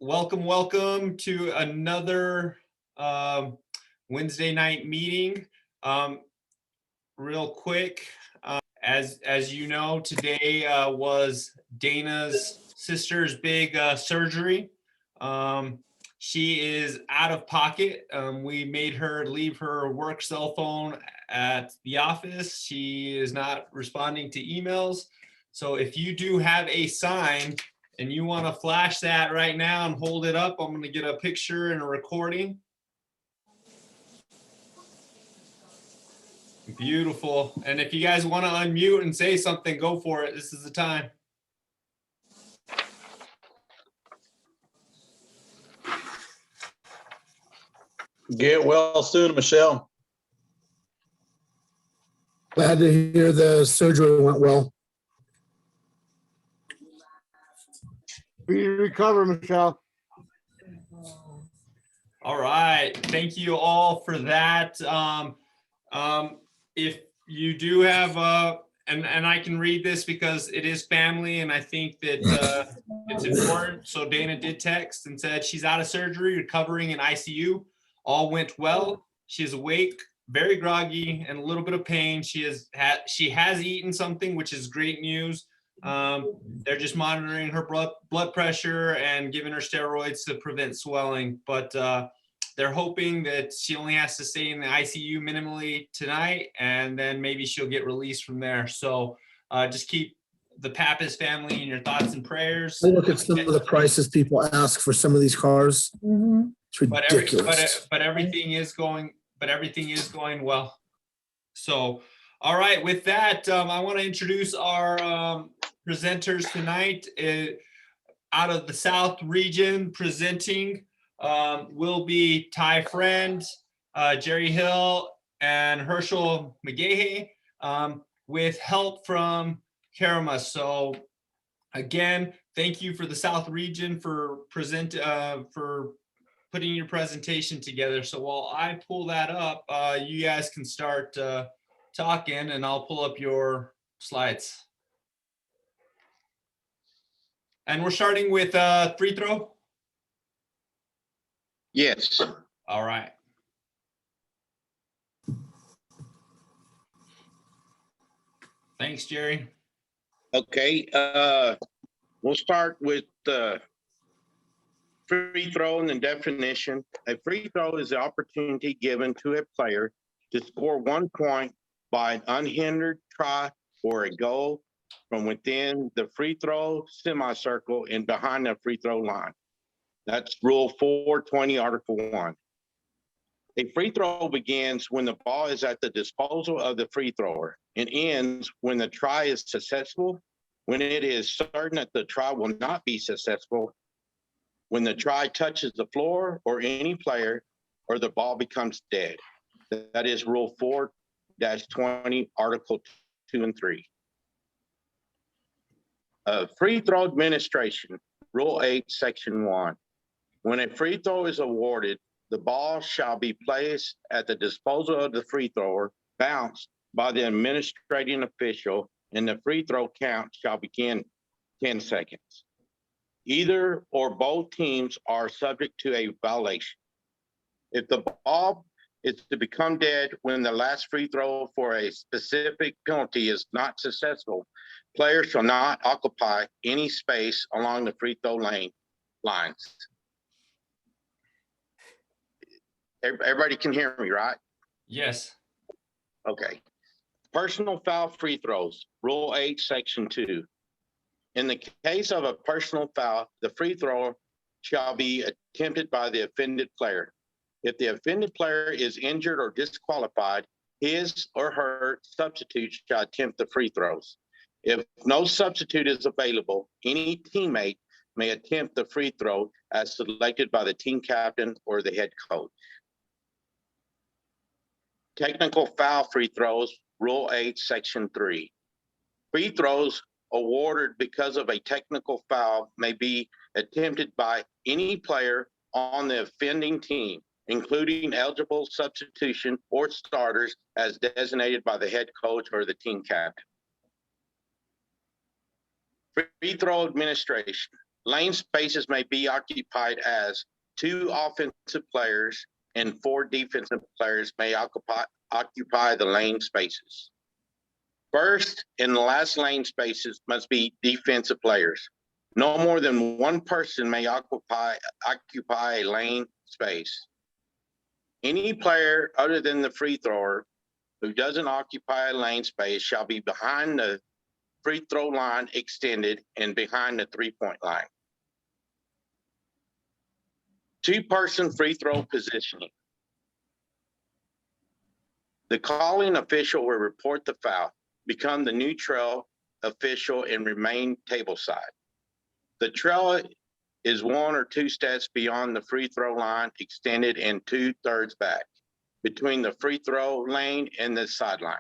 welcome to another Wednesday night meeting. Real quick, as you know, today was Dana's sister's big surgery. She is out of pocket. We made her leave her work cell phone at the office. She is not responding to emails. So if you do have a sign and you want to flash that right now and hold it up, I'm going to get a picture and a recording. Beautiful. And if you guys want to unmute and say something, go for it. This is the time. Get well soon, Michelle. Glad to hear the surgery went well. We recover, Michelle. All right. Thank you all for that. If you do have, and I can read this because it is family, and I think that it's important. So Dana did text and said she's out of surgery, recovering in ICU. All went well. She is awake, very groggy, and a little bit of pain. She has eaten something, which is great news. They're just monitoring her blood pressure and giving her steroids to prevent swelling. But they're hoping that she only has to stay in the ICU minimally tonight, and then maybe she'll get released from there. So just keep the Pappas family in your thoughts and prayers. I look at some of the prices people ask for some of these cars. Mm-hmm. It's ridiculous. But everything is going well. So, all right, with that, I want to introduce our presenters tonight. Out of the South region, presenting will be Ty Friend, Jerry Hill, and Herschel McGahey, with help from Karama. So again, thank you for the South region for putting your presentation together. So while I pull that up, you guys can start talking, and I'll pull up your slides. And we're starting with free throw. Yes. All right. Thanks, Jerry. Okay. We'll start with free throw and the definition. A free throw is the opportunity given to a player to score 1 point by an unhindered try or a goal from within the free throw semicircle and behind the free throw line. That's Rule 420, Article 1. A free throw begins when the ball is at the disposal of the free thrower and ends when the try is successful, when it is certain that the try will not be successful, when the try touches the floor or any player, or the ball becomes dead. That is Rule 4-20, Article 2 and 3. Free throw administration, Rule 8, Section 1. When a free throw is awarded, the ball shall be placed at the disposal of the free thrower, bounced by the administrating official, and the free throw count shall begin 10 seconds. Either or both teams are subject to a violation. If the ball is to become dead when the last free throw for a specific penalty is not successful, players shall not occupy any space along the free throw lines. Everybody can hear me, right? Yes. Okay. Personal foul free throws, Rule 8, Section 2. In the case of a personal foul, the free throw shall be attempted by the offended player. If the offended player is injured or disqualified, his or her substitute shall attempt the free throws. If no substitute is available, any teammate may attempt the free throw as selected by the team captain or the head coach. Technical foul free throws, Rule 8, Section 3. Free throws awarded because of a technical foul may be attempted by any player on the offending team, including eligible substitution or starters as designated by the head coach or the team captain. Free throw administration, Lane spaces may be occupied as 2 offensive players and 4 defensive players may occupy the lane spaces. First and the last lane spaces must be defensive players. No more than 1 person may occupy a lane space. Any player other than the free thrower who doesn't occupy a lane space shall be behind the free throw line extended and behind the 3-point line. 2-person free throw positioning. The calling official will report the foul, become the neutral official, and remain table side. The trail is 1 or 2 steps beyond the free throw line, extended and 2/3 back between the free throw lane and the sideline.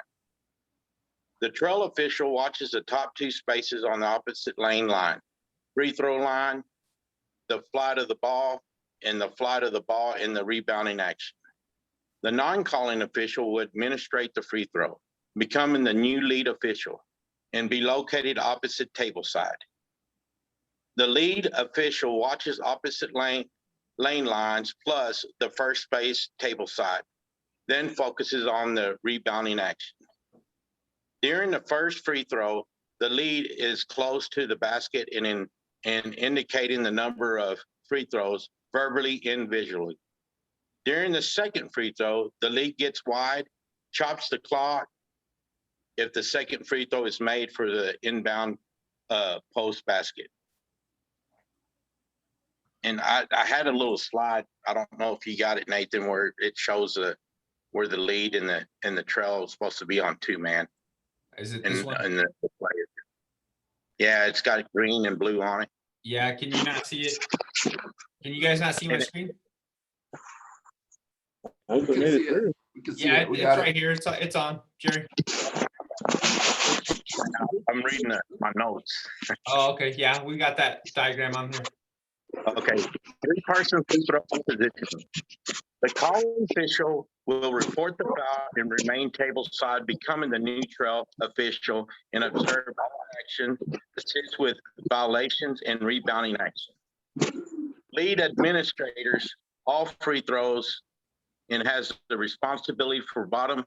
The trail official watches the top 2 spaces on the opposite lane line, free throw line, the flight of the ball, and the flight of the ball in the rebounding action. The non-calling official will administrate the free throw, becoming the new lead official, and be located opposite table side. The lead official watches opposite lane lines plus the first space table side, then focuses on the rebounding action. During the first free throw, the lead is close to the basket and indicating the number of free throws verbally and visually. During the second free throw, the lead gets wide, chops the clock if the second free throw is made for the inbound post basket. And I had a little slide. I don't know if you got it, Nathan, where it shows where the lead and the trail is supposed to be on 2-man. Is it this one? And the player. Yeah, it's got green and blue on it. Yeah, can you not see it? Can you guys not see my screen? We can see it. We can see Yeah, it. We it's got it. right here. It's on, Jerry. I'm reading my notes. Oh, okay. Yeah, we got that diagram on here. Okay, 3-person free throw position. The calling official will report the foul and remain table side, becoming the neutral official, and observe all action, assist with violations and rebounding action. Lead administrators all free throws and has the responsibility for bottom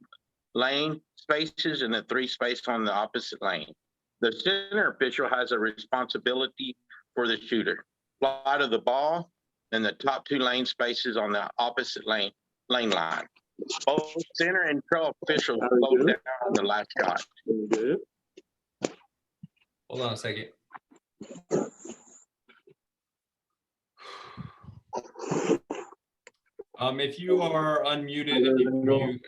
lane spaces and the 3 space on the opposite lane. The center official has a responsibility for the shooter, flight of the ball, and the top 2 lane spaces on the opposite lane line. Both center and trail officials slow down on the last shot. Hold on a second. If you are unmuted, if you can mute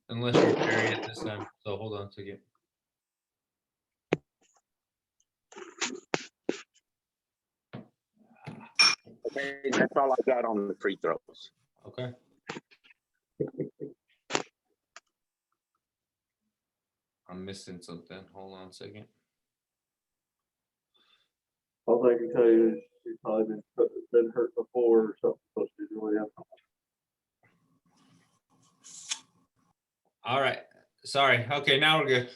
unless you're Jerry at this time. So hold on a second. Okay, that's all I got on the free throws. Okay. I'm missing something. Hold on a second. All I can tell you is she's probably been hurt before or something, so she's really up. All right. Sorry. Okay, now we're good.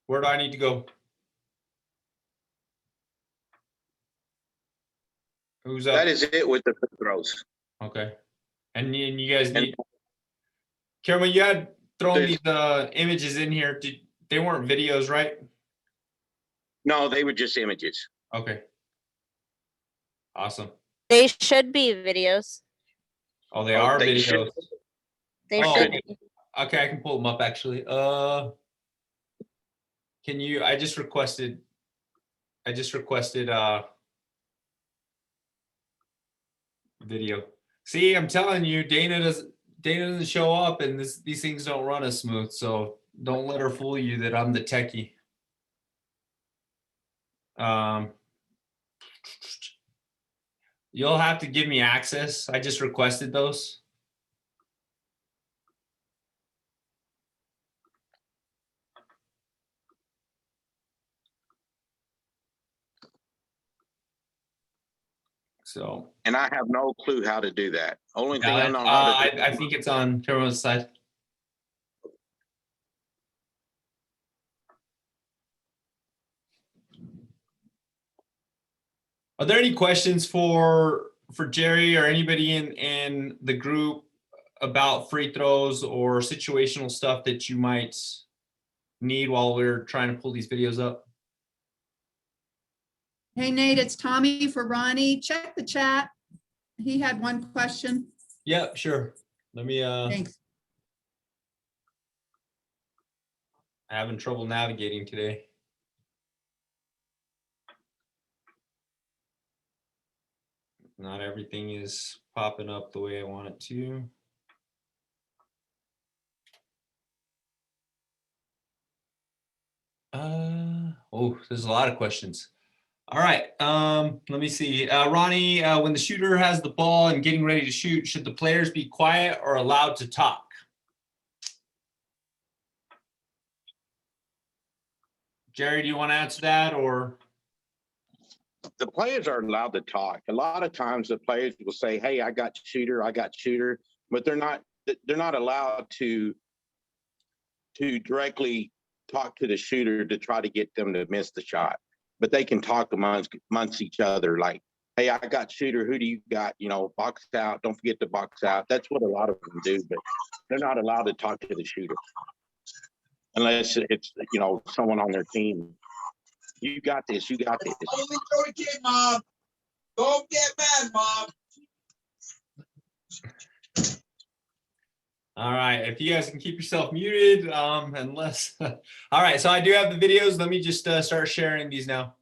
Where do I need to go? Who's up? That is it with the free throws. Okay. And you guys need, Cameron, you had thrown these images in here. They weren't videos, right? No, they were just images. Okay. Awesome. They should be videos. Oh, they are they videos. should. They Oh, should be. Okay, I can pull them up actually. Can you, I just requested video. See, I'm telling you, Dana doesn't show up and these things don't run as smooth. So don't let her fool you that I'm the techie. You'll have to give me access. I just requested those. So And I have no clue how to do that. Only thing I know how to do. I think it's on Carol's side. Are there any questions for Jerry or anybody in the group about free throws or situational stuff that you might need while we're trying to pull these videos up? Hey, Nate, it's Tommy for Ronnie. Check the chat. He had one question. Yeah, sure. Let me, Thanks. having trouble navigating today. Not everything is popping up the way I want it to. Oh, there's a lot of questions. All right, let me see. Ronnie, when the shooter has the ball and getting ready to shoot, should the players be quiet or allowed to talk? Jerry, do you want to answer that, or? The players are allowed to talk. A lot of times the players will say, hey, I got shooter, but they're not allowed to directly talk to the shooter to try to get them to miss the shot. But they can talk amongst each other, like, hey, I got shooter, who do you got? You know, box out, don't forget to box out. That's what a lot of them do, but they're not allowed to talk to the shooter unless it's, you know, someone on their team. You got this, you got this. Only throw the kid, Mom. Don't get mad, Mom. All right, if you guys can keep yourself muted, unless, all right, so I do have the videos. Let me just start sharing these now.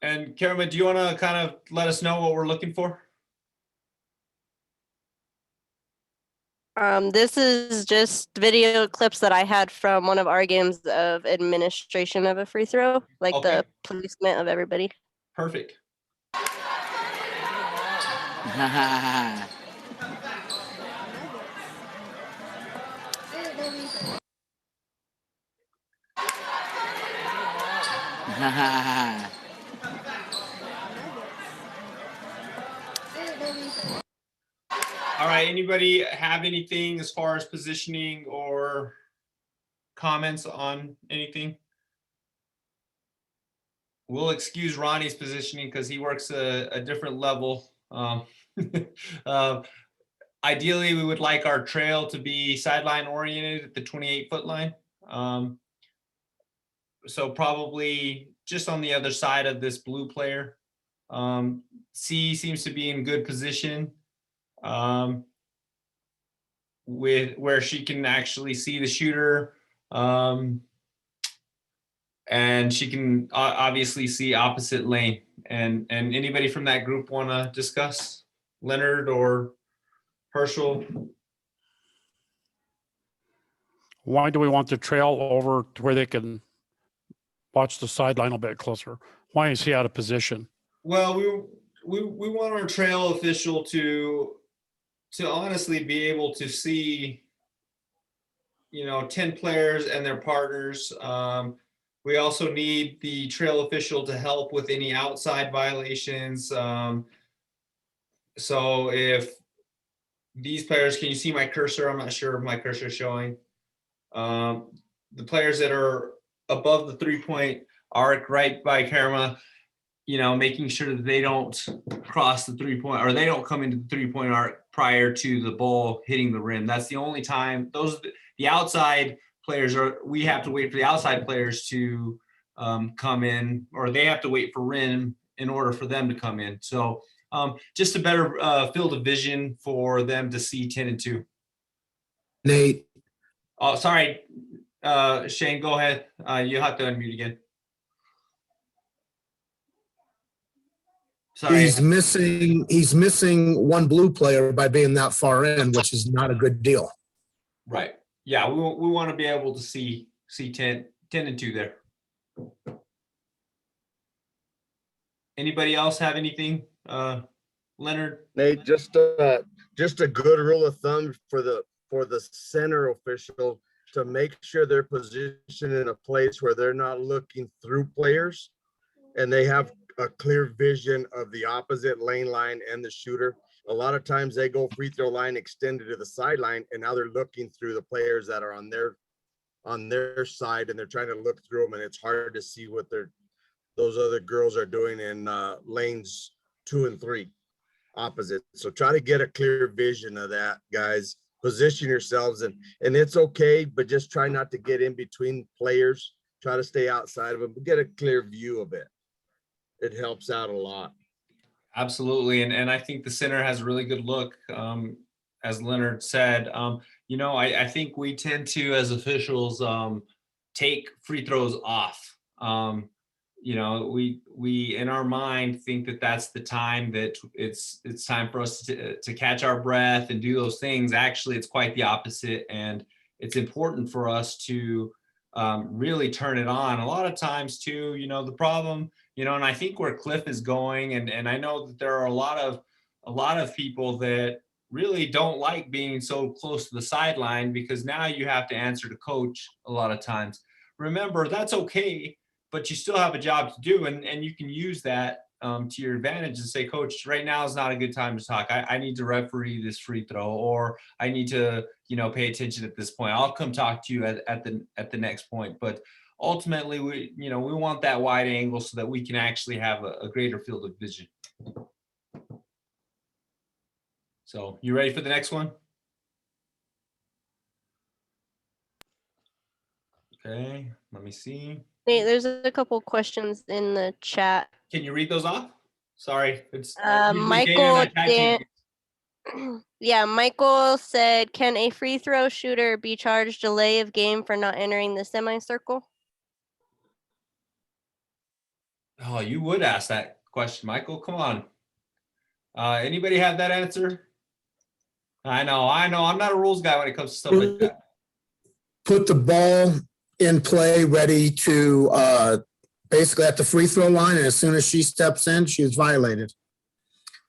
And Karima, do you want to kind of let us know what we're looking for? This is just video clips that I had from one of our games of administration of a free throw, like Okay. the placement of everybody. Perfect. All right, anybody have anything as far as positioning or comments on anything? We'll excuse Ronnie's positioning because he works a different level. Ideally, we would like our trail to be sideline oriented at the 28-foot line. So probably just on the other side of this blue player. C seems to be in good position with where she can actually see the shooter. And she can obviously see opposite lane. And anybody from that group want to discuss? Leonard or Herschel? Why do we want the trail over to where they can watch the sideline a bit closer? Why is he out of position? Well, we want our trail official to honestly be able to see, you know, 10 players and their partners. We also need the trail official to help with any outside violations. So if these players, can you see my cursor? I'm not sure if my cursor is showing. The players that are above the 3-point arc right by Karima, you know, making sure that they don't cross the 3-point or they don't come into the 3-point arc prior to the ball hitting the rim. That's the only time. The outside players we have to wait for the outside players to come in, or they have to wait for rim in order for them to come in. So just a better field of vision for them to see 10 and 2. Nate, Oh, sorry, Shane, go ahead. You have to unmute again. Sorry. he's missing one blue player by being that far in, which is not a good deal. Right. Yeah, we want to be able to see 10 and 2 there. Anybody else have anything? Leonard? Nate, just a good rule of thumb for the center official to make sure they're positioned in a place where they're not looking through players and they have a clear vision of the opposite lane line and the shooter. A lot of times they go free throw line extended to the sideline, and now they're looking through the players that are on their on their side and they're trying to look through them and it's hard to see what those other girls are doing in lanes 2 and 3 opposite. So try to get a clear vision of that, guys. Position yourselves and it's okay, but just try not to get in between players. Try to stay outside of them, but get a clear view of it. It helps out a lot. Absolutely. And I think the center has a really good look. As Leonard said, I think we tend to, as officials, take free throws off. We in our mind think that that's the time that it's time for us to catch our breath and do those things. Actually, it's quite the opposite. And it's important for us to really turn it on. A lot of times too, the problem, and I think where Cliff is going, and I know that there are a lot of people that really don't like being so close to the sideline because now you have to answer to coach a lot of times. Remember, that's okay, but you still have a job to do, and you can use that to your advantage and say, Coach, right now is not a good time to talk. I need to referee this free throw, or I need to, pay attention at this point. I'll come talk to you at the next point. But ultimately, we want that wide angle so that we can actually have a greater field of vision. So you ready for the next one? Okay, let me see. Nate, there's a couple questions in the chat. Can you read those off? Sorry. It's usually Dana Michael, and I tag team. yeah, Michael said, can a free throw shooter be charged delay of game for not entering the semicircle? Oh, you would ask that question, Michael. Come on. Anybody have that answer? I know. I'm not a rules guy when it comes to stuff like that. Put the ball in play, ready to basically at the free throw line, and as soon as she steps in, she is violated.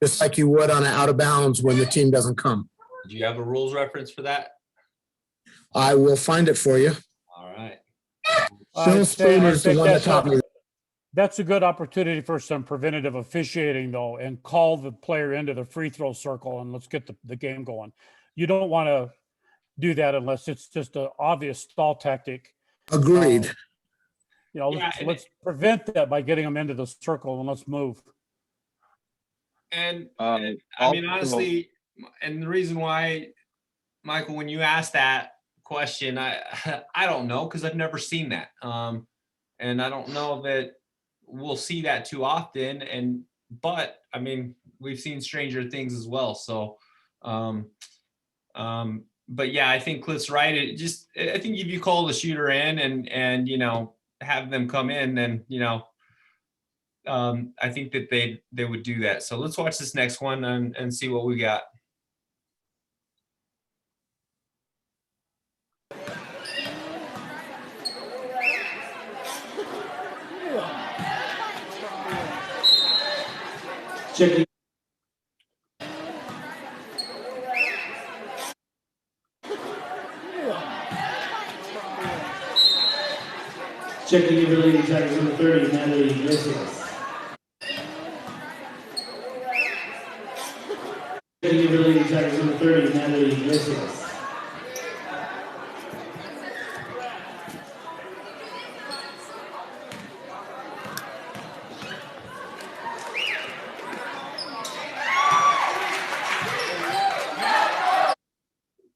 Just like you would on an out of bounds when the team doesn't come. Do you have a rules reference for that? I will find it for you. All right. Phil Spooner is the one that taught me. That's a good opportunity for some preventative officiating, though, and call the player into the free throw circle and let's get the game going. You don't want to do that unless it's just an obvious stall tactic. Agreed. Let's prevent that by getting them into the circle and let's move. And I mean, honestly, and the reason why, Michael, when you asked that question, I don't know, because I've never seen that. And I don't know that we'll see that too often. But I mean, we've seen stranger things as well. So, but yeah, I think Cliff's right. I think if you call the shooter in and have them come in, then I think that they would do that. So let's watch this next one and see what we got. Checking. Checking in relating tags number 30, Natalie Iglesias. Checking in relating tags number 30, Natalie Iglesias.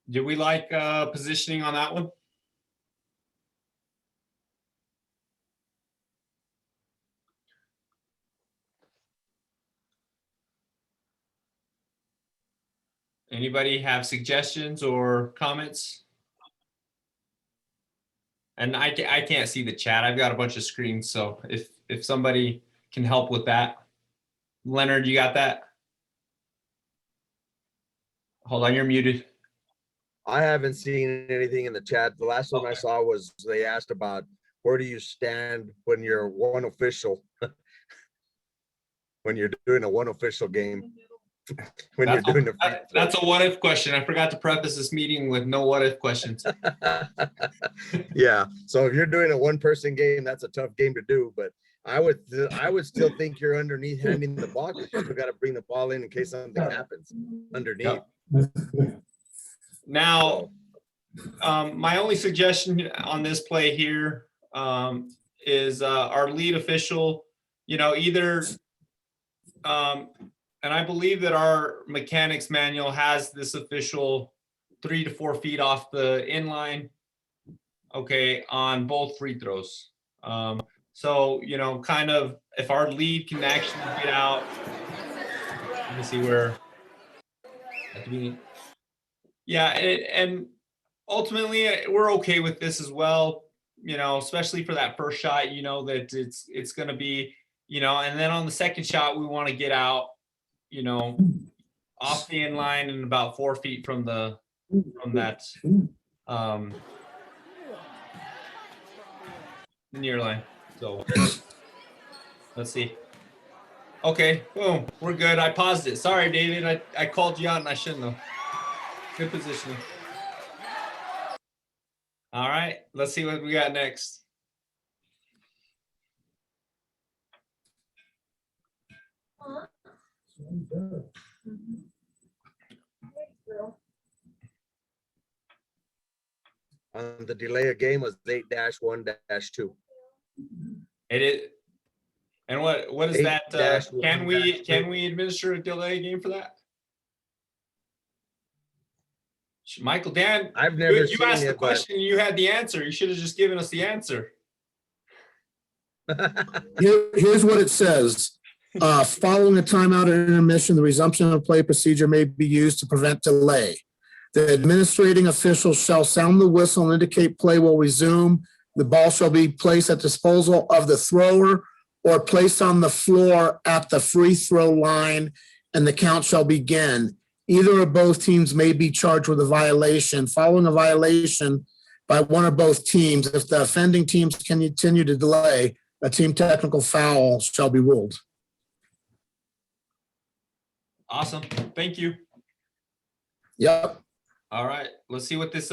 Do we like positioning on that one? Anybody have suggestions or comments? And I can't see the chat. I've got a bunch of screens, so if somebody can help with that. Leonard, you got that? Hold on, you're muted. I haven't seen anything in the chat. The last one I saw was they asked about where do you stand when you're one official, when you're doing a one official game, when you're doing that's a what if question. I forgot to preface this meeting with no what if questions. Yeah. So if you're doing a one person game, that's a tough game to do, but I would still think you're underneath handing the ball. You still got to bring the ball in case something happens underneath. Now, My only suggestion on this play here is our lead official, either, and I believe that our mechanics manual has this official 3 to 4 feet off the inline, okay, on both free throws. So, kind of if our lead can actually get out, let me see where. Yeah, and ultimately we're okay with this as well, especially for that first shot, that it's going to be, and then on the second shot, we want to get out, off the inline and about 4 feet from that near line. So let's see. Okay, boom, we're good. I paused it. Sorry, David. I called you out and I shouldn't have. Good positioning. All right, let's see what we got next. The delay of game was 8-1-2. It is. And what is that? Can we administer a delay game for that? Michael, Dan, I've never you seen asked the it, question and you had the answer. You should have just given us the answer. Here's what it says. Following a timeout or intermission, the resumption of play procedure may be used to prevent delay. The administrating official shall sound the whistle and indicate play will resume. The ball shall be placed at disposal of the thrower or placed on the floor at the free throw line, and the count shall begin. Either or both teams may be charged with a violation. Following a violation by one or both teams, if the offending teams can continue to delay, a team technical foul shall be ruled. Awesome. Thank you. Yep. All right. Let's see what this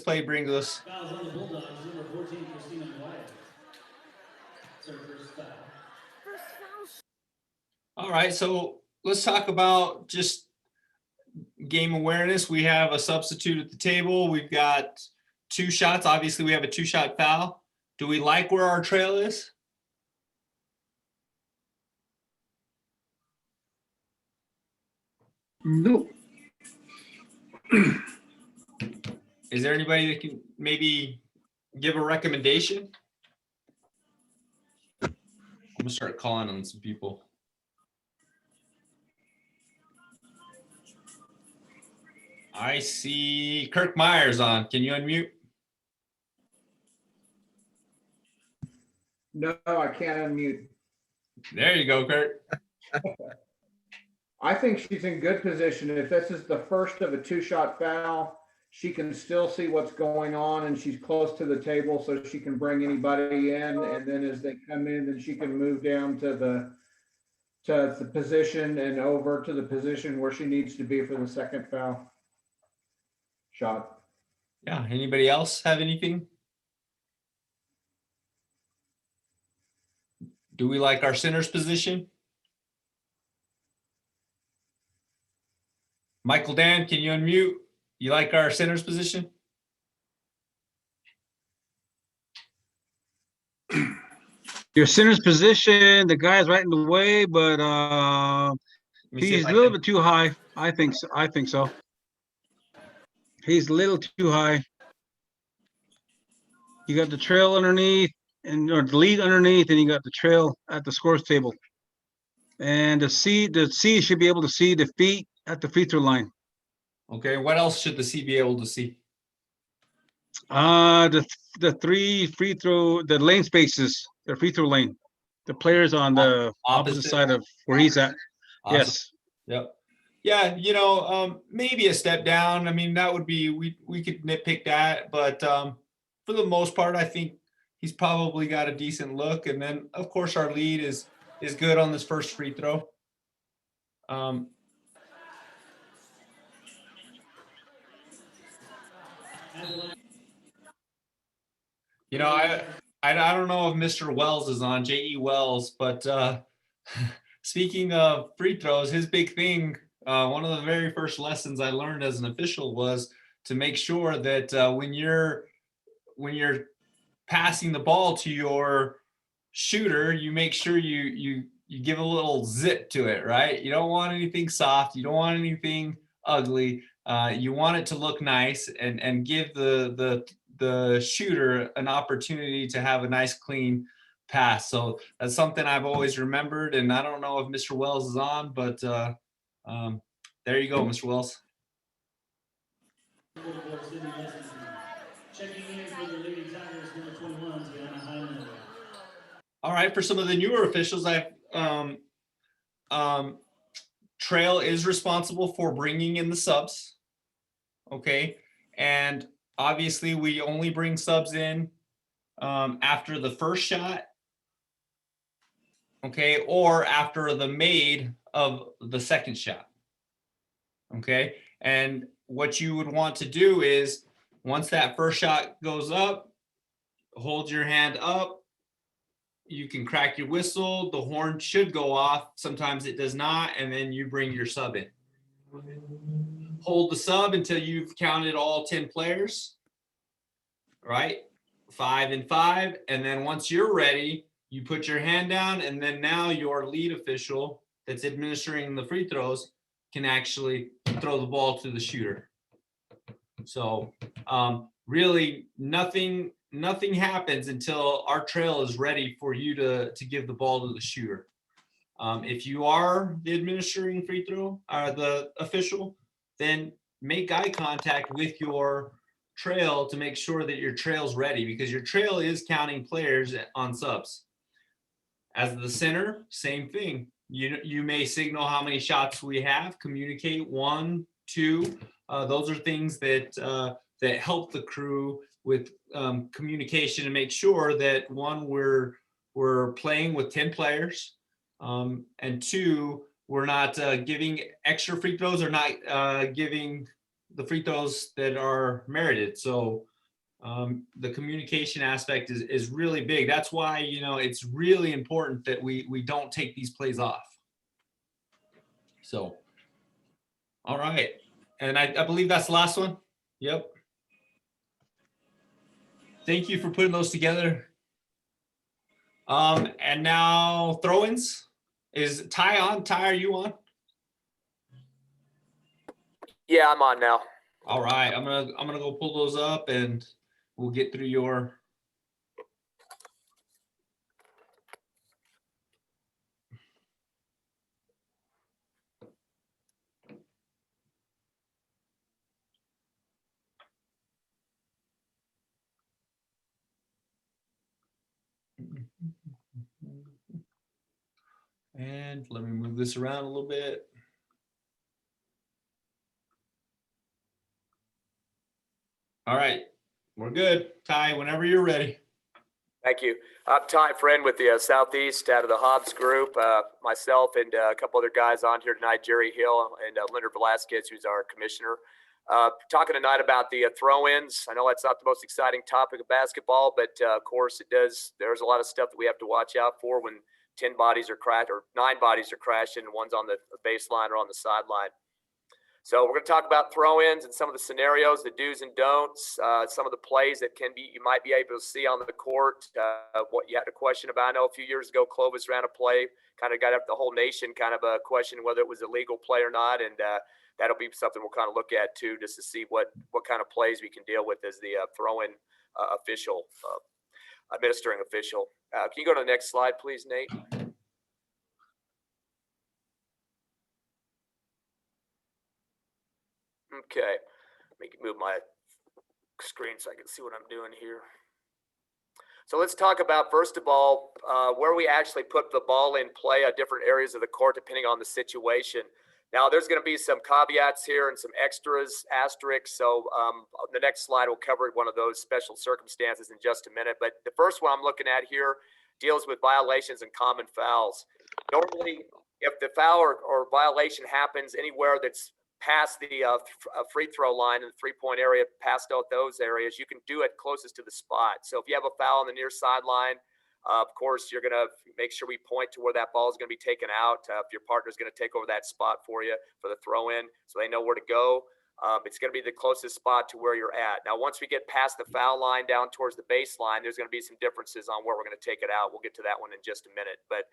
play brings us. Fouls on the Bulldogs, number 14, Christina Wyatt. It's her first foul. All right. So let's talk about just game awareness. We have a substitute at the table. We've got 2 shots. Obviously, we have a 2-shot foul. Do we like where our trail is? Nope. Is there anybody that can maybe give a recommendation? I'm gonna start calling on some people. I see Kirk Myers on. Can you unmute? No, I can't unmute. There you go, Kurt. I think she's in good position. If this is the first of a 2-shot foul, she can still see what's going on and she's close to the table so she can bring anybody in. And then as they come in, then she can move down to the position and over to the position where she needs to be for the second foul shot. Yeah. Anybody else have anything? Do we like our center's position? Michael Dan, can you unmute? You like our center's position? Your center's position, the guy's right in the way, but he's a little bit too high. I think so. He's a little too high. You got the trail underneath or the lead underneath, and you got the trail at the scores table. And the C should be able to see the feet at the free throw line. Okay, what else should the C be able to see? The 3 free throw, the lane spaces, the free throw lane. The players on the opposite side of where he's at. Awesome. Yes. Yep. Yeah, maybe a step down. I mean, that would be we could nitpick that, but for the most part, I think he's probably got a decent look. And then, of course, our lead is good on this first free throw. I don't know if Mr. Wells is on, J.E. Wells, but speaking of free throws, his big thing, one of the very first lessons I learned as an official was to make sure that when you're passing the ball to your shooter, you make sure you give a little zip to it, right? You don't want anything soft. You don't want anything ugly. You want it to look nice and give the shooter an opportunity to have a nice, clean pass. So that's something I've always remembered. And I don't know if Mr. Wells is on, but there you go, Mr. Wells. Checking in for the Lady Tigers, number 21, Gianna Hyman. All right, for some of the newer officials, Trail is responsible for bringing in the subs. Okay, and obviously we only bring subs in after the first shot, okay, or after the made of the second shot. Okay, and what you would want to do is once that first shot goes up, hold your hand up. You can crack your whistle. The horn should go off. Sometimes it does not, and then you bring your sub in. Hold the sub until you've counted all 10 players, right? 5 and 5. And then once you're ready, you put your hand down, and then now your lead official that's administering the free throws can actually throw the ball to the shooter. So really nothing happens until our trail is ready for you to give the ball to the shooter. If you are the administering free throw, the official, then make eye contact with your trail to make sure that your trail's ready, because your trail is counting players on subs. As the center, same thing. You may signal how many shots we have, communicate 1, 2. Those are things that help the crew with communication and make sure that 1, we're playing with 10 players, and 2, we're not giving extra free throws or not giving the free throws that are merited. So the communication aspect is really big. That's why, it's really important that we don't take these plays off. So, all right. And I believe that's the last one. Yep. Thank you for putting those together. And now throw-ins. Is Ty on? Ty, are you on? Yeah, I'm on now. All right. I'm gonna go pull those up and we'll get through your and let me move this around a little bit. All right, we're good. Ty, whenever you're ready. Thank you. I'm Ty Friend with the Southeast out of the Hobbs group. Myself and a couple other guys on here tonight, Jerry Hill and Leonard Velasquez, who's our commissioner. Talking tonight about the throw-ins. I know that's not the most exciting topic of basketball, but of course it does. There's a lot of stuff that we have to watch out for when 10 bodies are crashed or 9 bodies are crashing and one's on the baseline or on the sideline. So we're going to talk about throw-ins and some of the scenarios, the do's and don'ts, some of the plays that you might be able to see on the court, what you had a question about. I know a few years ago, Clovis ran a play, kind of got up the whole nation kind of a question whether it was a legal play or not. And that'll be something we'll kind of look at too, just to see what kind of plays we can deal with as the throw-in official, administering official. Can you go to the next slide, please, Nate? Okay, let me move my screen so I can see what I'm doing here. So let's talk about, first of all, where we actually put the ball in play at different areas of the court, depending on the situation. Now, there's going to be some caveats here and some extras, asterisks. So the next slide will cover one of those special circumstances in just a minute. But the first one I'm looking at here deals with violations and common fouls. Normally, if the foul or violation happens anywhere that's past the free throw line and the 3-point area, past out those areas, you can do it closest to the spot. So if you have a foul on the near sideline, of course, you're going to make sure we point to where that ball is going to be taken out. If your partner is going to take over that spot for you for the throw in, so they know where to go. It's going to be the closest spot to where you're at. Now, once we get past the foul line down towards the baseline, there's going to be some differences on where we're going to take it out. We'll get to that one in just a minute. But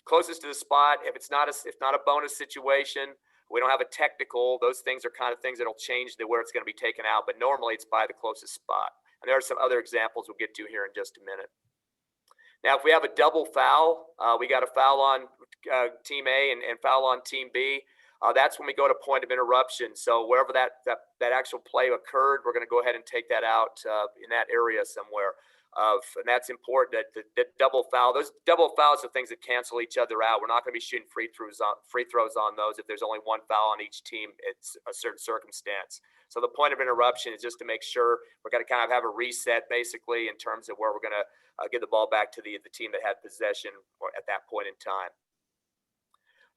closest to the spot, if not a bonus situation, we don't have a technical, those things are kind of things that'll change where it's going to be taken out. But normally it's by the closest spot. And there are some other examples we'll get to here in just a minute. Now, if we have a double foul, we got a foul on team A and foul on team B. That's when we go to point of interruption. So wherever that actual play occurred, we're going to go ahead and take that out in that area somewhere. And that's important that double foul. Those double fouls are things that cancel each other out. We're not going to be shooting free throws on those if there's only one foul on each team. It's a certain circumstance. So the point of interruption is just to make sure we're going to kind of have a reset basically in terms of where we're going to give the ball back to the team that had possession at that point in time.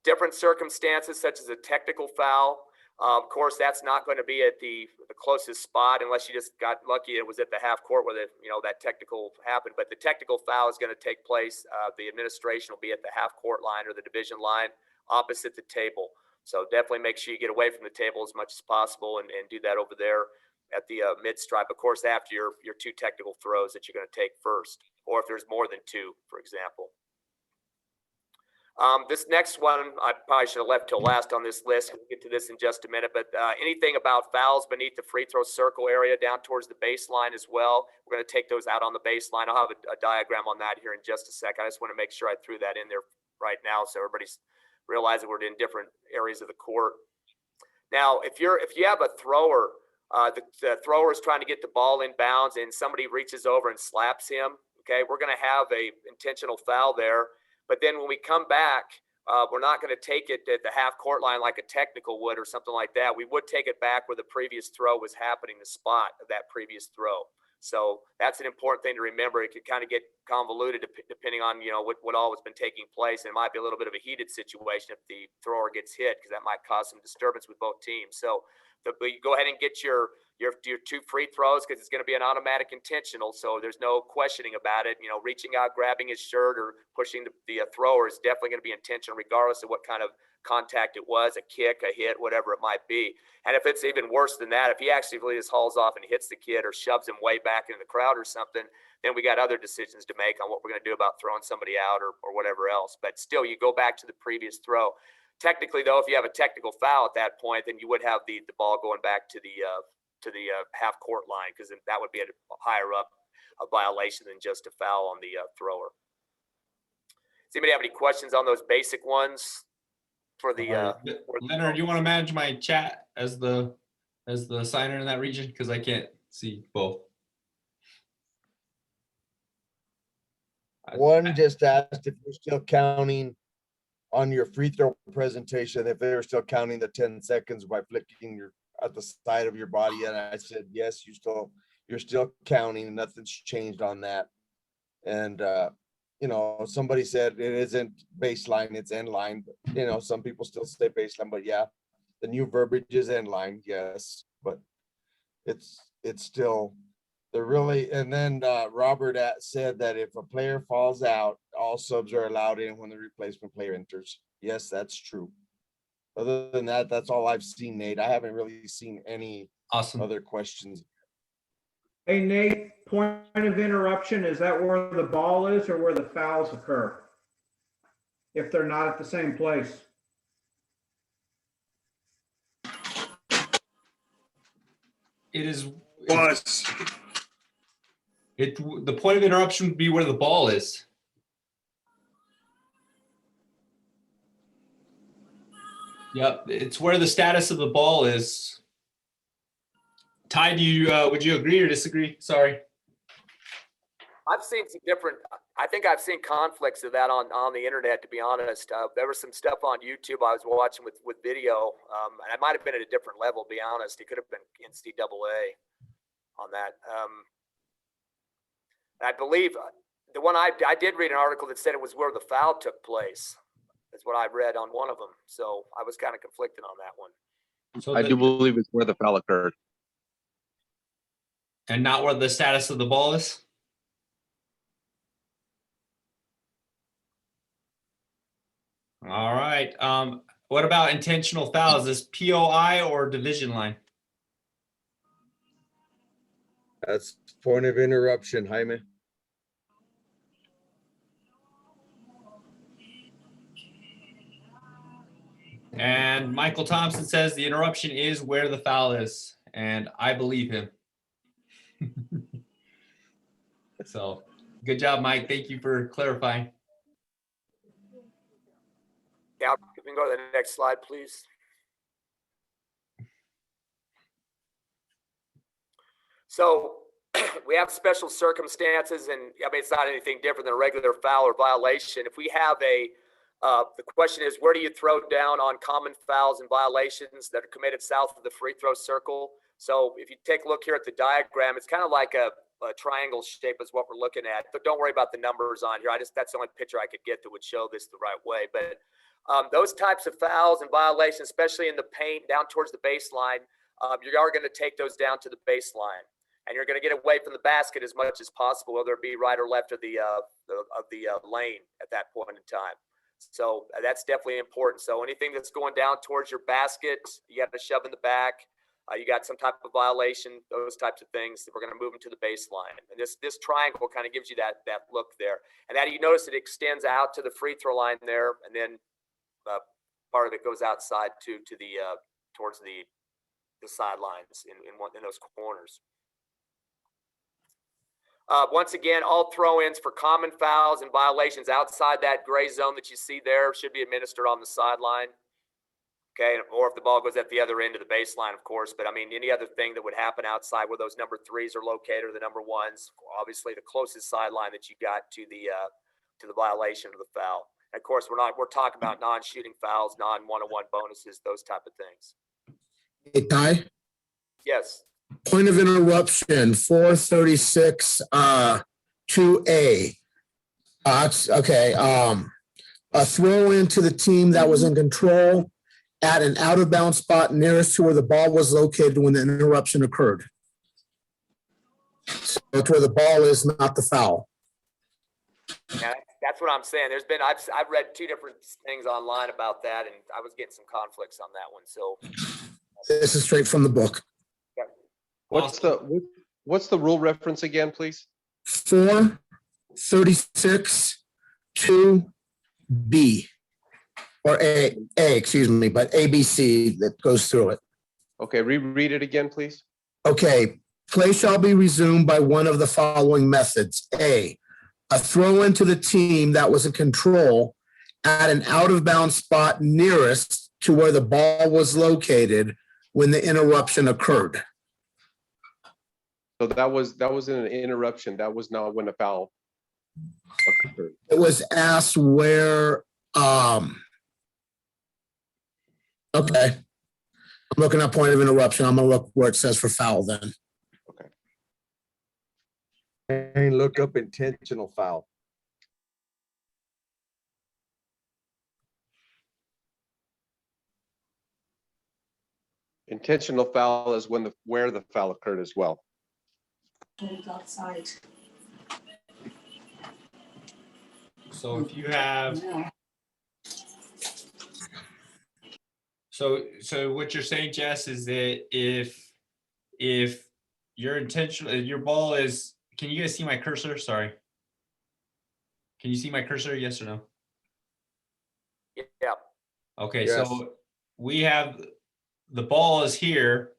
Different circumstances, such as a technical foul. Of course, that's not going to be at the closest spot unless you just got lucky it was at the half court where that technical happened. But the technical foul is going to take place. The administration will be at the half court line or the division line opposite the table. So definitely make sure you get away from the table as much as possible and do that over there at the mid stripe. Of course, after your two technical throws that you're going to take first, or if there's more than two, for example. This next one, I probably should have left till last on this list. We'll get to this in just a minute, but anything about fouls beneath the free throw circle area down towards the baseline as well, we're going to take those out on the baseline. I'll have a diagram on that here in just a sec. I just want to make sure I threw that in there right now so everybody's realizing we're in different areas of the court. Now, if you have a thrower, the thrower is trying to get the ball in bounds and somebody reaches over and slaps him, okay, we're going to have a intentional foul there. But then when we come back, we're not going to take it at the half court line like a technical would or something like that. We would take it back where the previous throw was happening, the spot of that previous throw. So that's an important thing to remember. It could kind of get convoluted depending on what all has been taking place. And it might be a little bit of a heated situation if the thrower gets hit because that might cause some disturbance with both teams. So you go ahead and get your two free throws because it's going to be an automatic intentional. So there's no questioning about it. Reaching out, grabbing his shirt or pushing the thrower is definitely going to be intentional regardless of what kind of contact it was, a kick, a hit, whatever it might be. And if it's even worse than that, if he actually really just hauls off and hits the kid or shoves him way back into the crowd or something, then we got other decisions to make on what we're going to do about throwing somebody out or whatever else. But still, you go back to the previous throw. Technically, though, if you have a technical foul at that point, then you would have the ball going back to the half court line because that would be a higher up a violation than just a foul on the thrower. Does anybody have any questions on those basic ones? For the Leonard, you want to manage my chat as the signer in that region because I can't see both. One just asked if you're still counting on your free throw presentation, if they were still counting the 10 seconds by flicking at the side of your body. And I said, yes, you're still counting. Nothing's changed on that. And somebody said it isn't baseline, it's end line. But, some people still say baseline, but yeah, the new verbiage is end line, yes. But it's still, they're really, and then Robert said that if a player falls out, all subs are allowed in when the replacement player enters. Yes, that's true. Other than that, that's all I've seen, Nate. I haven't really seen any other questions. Hey, Nate, point of interruption, is that where the ball is or where the fouls occur? If they're not at the same place? It is. The point of interruption would be where the ball is. Yep, it's where the status of the ball is. Ty, would you agree or disagree? Sorry. I've seen some different. I think I've seen conflicts of that on the internet. To be honest, there was some stuff on YouTube I was watching with video, and it might have been at a different level. To be honest, it could have been NCAA on that. I believe the one I did read an article that said it was where the foul took place. That's what I read on one of them. So I was kind of conflicted on that one. So I do believe it's where the foul occurred. And not where the status of the ball is? All right. What about intentional fouls? Is POI or division line? That's point of interruption, Jaime. And Michael Thompson says the interruption is where the foul is, and I believe him. So good job, Mike. Thank you for clarifying. Yeah, we can go to the next slide, please. So we have special circumstances, and I mean, it's not anything different than a regular foul or violation. If we have the question is, where do you throw down on common fouls and violations that are committed south of the free throw circle? So if you take a look here at the diagram, it's kind of like a triangle shape is what we're looking at. But don't worry about the numbers on here. That's the only picture I could get that would show this the right way. But those types of fouls and violations, especially in the paint down towards the baseline, you are going to take those down to the baseline. And you're going to get away from the basket as much as possible, whether it be right or left of the lane at that point in time. So that's definitely important. So anything that's going down towards your basket, you got to shove in the back. You got some type of violation, those types of things. We're going to move them to the baseline. And this triangle kind of gives you that look there. And that you notice it extends out to the free throw line there, and then part of it goes outside to the towards the sidelines in those corners. Once again, all throw-ins for common fouls and violations outside that gray zone that you see there should be administered on the sideline. Okay, or if the ball goes at the other end of the baseline, of course. But I mean, any other thing that would happen outside where those number threes are located, or the number ones, obviously the closest sideline that you got to the violation of the foul. And of course, we're talking about non-shooting fouls, non-1-on-1 bonuses, those type of things. Hey, Ty? Yes. Point of interruption, 436 2A. Okay. A throw into the team that was in control at an out of bounds spot nearest to where the ball was located when the interruption occurred. So it's where the ball is, not the foul. Yeah, that's what I'm saying. I've read two different things online about that, and I was getting some conflicts on that one. So this is straight from the book. What's the rule reference again, please? 436 2B or A, excuse me, but ABC that goes through it. Okay, reread it again, please. Okay, play shall be resumed by one of the following methods. A throw into the team that was in control at an out of bounds spot nearest to where the ball was located when the interruption occurred. So that was an interruption. That was not when a foul occurred. It was asked where, okay. I'm looking at point of interruption. I'm gonna look where it says for foul then. Okay. And look up intentional foul. Intentional foul is where the foul occurred as well. Outside. So if you have, so what you're saying, Jess, is that if your ball is, can you guys see my cursor? Sorry. Can you see my cursor? Yes or no? Yeah. Okay, Yes. so we have, the ball is here.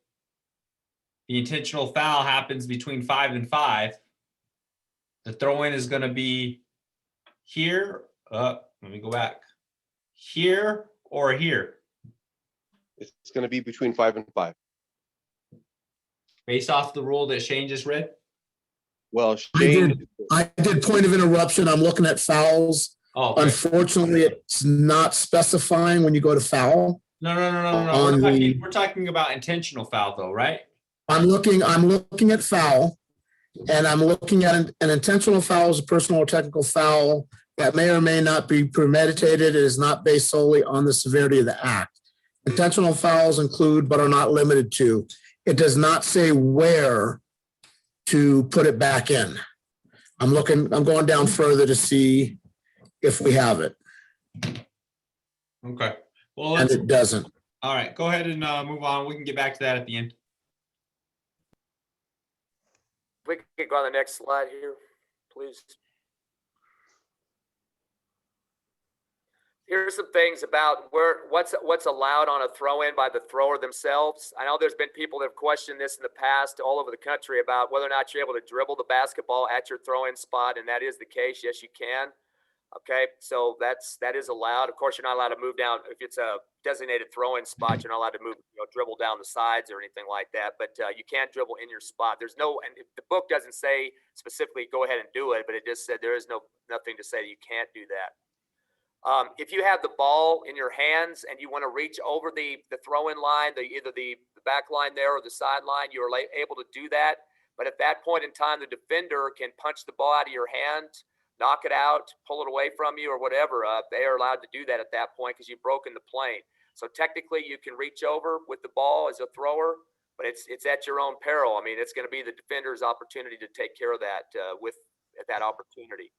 The intentional foul happens between 5 and 5. The throw-in is going to be here. Let me go back. Here or here. It's going to be between 5 and 5. Based off the rule that Shane just read? Well, Shane. I did point of interruption. I'm looking at fouls. Oh, okay. Unfortunately, it's not specifying when you go to foul. No. We're talking about intentional foul though, right? I'm looking at foul, and I'm looking at an intentional foul as a personal or technical foul that may or may not be premeditated. It is not based solely on the severity of the act. Intentional fouls include, but are not limited to. It does not say where to put it back in. I'm going down further to see if we have it. Okay. Well, and it doesn't. All right, go ahead and move on. We can get back to that at the end. We can go on the next slide here, please. Here's some things about what's allowed on a throw-in by the thrower themselves. I know there's been people that have questioned this in the past all over the country about whether or not you're able to dribble the basketball at your throw-in spot, and that is the case. Yes, you can. Okay, so that is allowed. Of course, you're not allowed to move down if it's a designated throw-in spot. You're not allowed to move, dribble down the sides or anything like that. But you can't dribble in your spot. There's no, and the book doesn't say specifically go ahead and do it, but it just said there is nothing to say that you can't do that. If you have the ball in your hands and you want to reach over the throw-in line, either the back line there or the sideline, you are able to do that. But at that point in time, the defender can punch the ball out of your hand, knock it out, pull it away from you or whatever. They are allowed to do that at that point because you've broken the plane. So technically you can reach over with the ball as a thrower, but it's at your own peril. I mean, it's going to be the defender's opportunity to take care of that at that opportunity.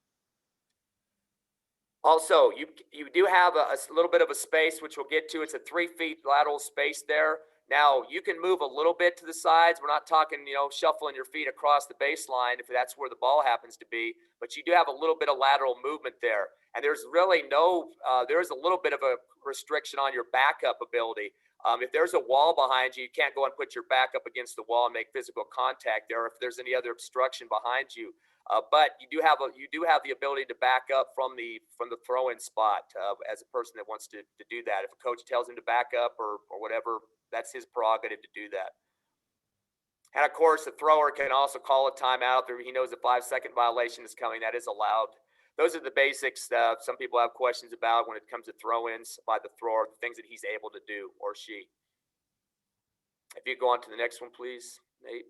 Also, you do have a little bit of a space, which we'll get to. It's a 3 feet lateral space there. Now, you can move a little bit to the sides. We're not talking, shuffling your feet across the baseline if that's where the ball happens to be, but you do have a little bit of lateral movement there. And there's really there's a little bit of a restriction on your backup ability. If there's a wall behind you, you can't go and put your back up against the wall and make physical contact there if there's any other obstruction behind you. But you do have the ability to back up from the throw-in spot as a person that wants to do that. If a coach tells him to back up or whatever, that's his prerogative to do that. And of course, the thrower can also call a timeout. He knows a 5-second violation is coming. That is allowed. Those are the basics. Some people have questions about when it comes to throw-ins by the thrower, the things that he's able to do or she. If you go on to the next one, please, Nate.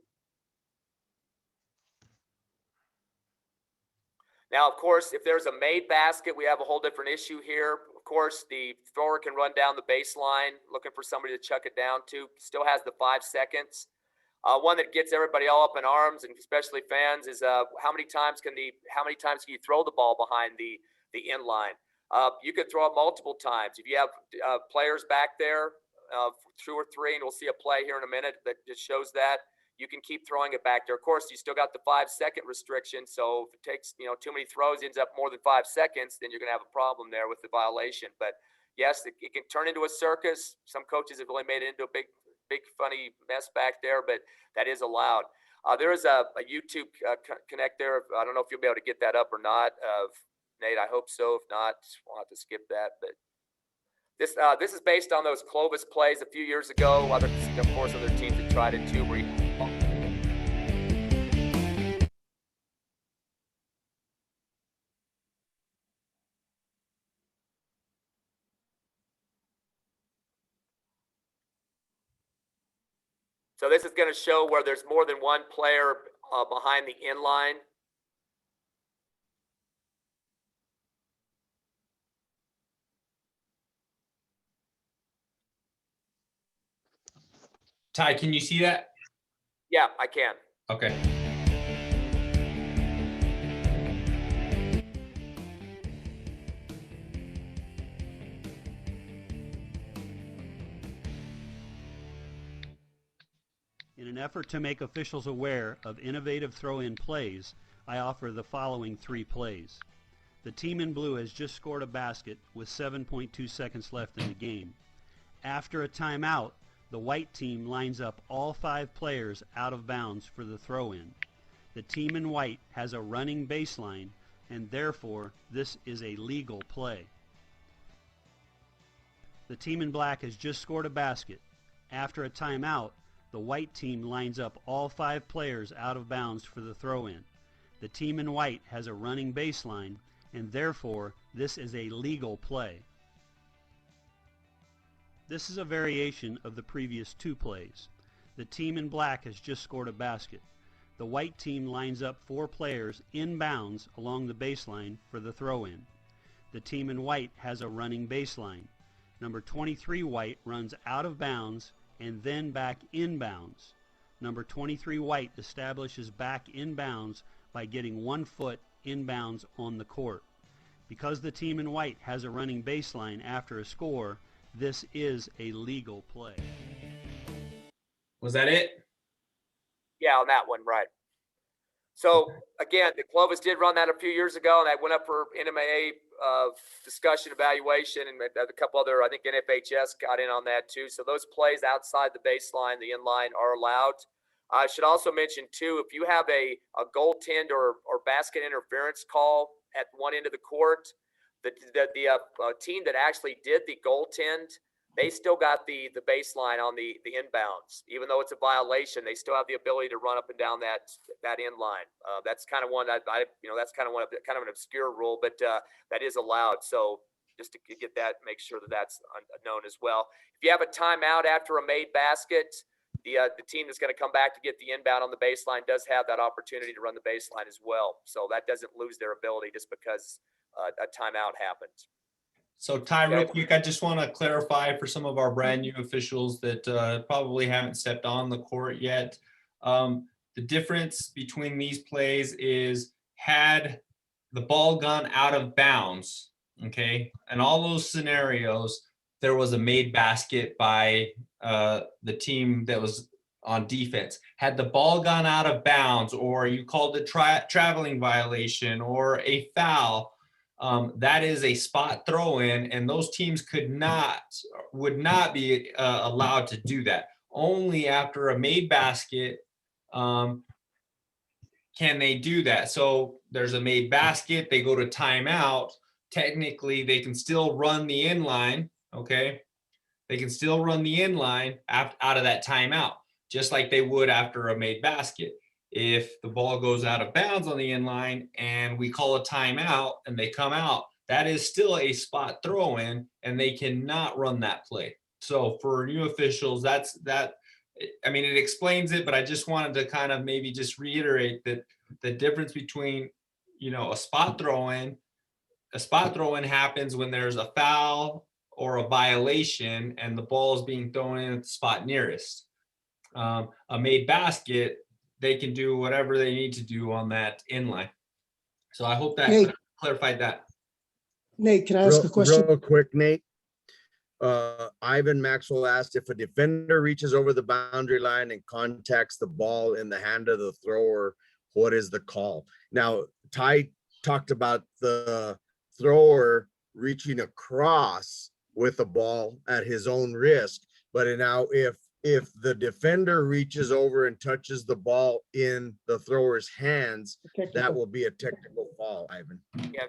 Now, of course, if there's a made basket, we have a whole different issue here. Of course, the thrower can run down the baseline looking for somebody to chuck it down to. Still has the 5 seconds. One that gets everybody all up in arms, and especially fans, is how many times can you throw the ball behind the end line? You could throw it multiple times. If you have players back there, 2 or 3, and we'll see a play here in a minute that just shows that. You can keep throwing it back there. Of course, you still got the 5-second restriction. So if it takes, too many throws, ends up more than 5 seconds, then you're going to have a problem there with the violation. But yes, it can turn into a circus. Some coaches have really made it into a big, funny mess back there, but that is allowed. There is a YouTube connect there. I don't know if you'll be able to get that up or not. Nate, I hope so. If not, we'll have to skip that. But this is based on those Clovis plays a few years ago. Of course, other teams have tried it too. So this is going to show where there's more than one player behind the end line. Ty, can you see that? Yeah, I can. Okay. In an effort to make officials aware of innovative throw-in plays, I offer the following 3 plays. The team in blue has just scored a basket with 7.2 seconds left in the game. After a timeout, the white team lines up all 5 players out of bounds for the throw-in. The team in white has a running baseline, and therefore this is a legal play. The team in black has just scored a basket. After a timeout, the white team lines up all 5 players out of bounds for the throw-in. The team in white has a running baseline, and therefore this is a legal play. This is a variation of the previous 2 plays. The team in black has just scored a basket. The white team lines up 4 players in bounds along the baseline for the throw-in. The team in white has a running baseline. Number 23 white runs out of bounds and then back in bounds. Number 23 white establishes back in bounds by getting 1 foot in bounds on the court. Because the team in white has a running baseline after a score, this is a legal play. Was that it? Yeah, on that one, right. So again, the Clovis did run that a few years ago, and that went up for NMOA discussion evaluation, and a couple other, I think NFHS got in on that too. So those plays outside the baseline, the inline, are allowed. I should also mention too, if you have a goaltend or basket interference call at one end of the court, the team that actually did the goaltend, they still got the baseline on the inbounds. Even though it's a violation, they still have the ability to run up and down that inline. That's kind of one that that's kind of an obscure rule, but that is allowed. So just to get that, make sure that that's known as well. If you have a timeout after a made basket, the team that's going to come back to get the inbound on the baseline does have that opportunity to run the baseline as well. So that doesn't lose their ability just because a timeout happens. So Ty, real quick, I just want to clarify for some of our brand new officials that probably haven't stepped on the court yet. The difference between these plays is, had the ball gone out of bounds, okay, and all those scenarios, there was a made basket by the team that was on defense. Had the ball gone out of bounds, or you called a traveling violation or a foul, that is a spot throw in, and those teams would not be allowed to do that. Only after a made basket can they do that. So there's a made basket, they go to timeout. Technically, they can still run the inline, okay? They can still run the inline out of that timeout, just like they would after a made basket. If the ball goes out of bounds on the inline and we call a timeout and they come out, that is still a spot throw in, and they cannot run that play. So for new officials, that's that. I mean, it explains it, but I just wanted to kind of maybe just reiterate that the difference between, a spot throw in. A spot throw in happens when there's a foul or a violation and the ball is being thrown in at the spot nearest. A made basket, they can do whatever they need to do on that inline. So I hope that clarified that. Nate, can I ask a question? Real quick, Nate. Ivan Maxwell asked, if a defender reaches over the boundary line and contacts the ball in the hand of the thrower, what is the call? Now, Ty talked about the thrower reaching across with the ball at his own risk, but now if the defender reaches over and touches the ball in the thrower's hands, that will be a technical foul, Ivan. Yeah,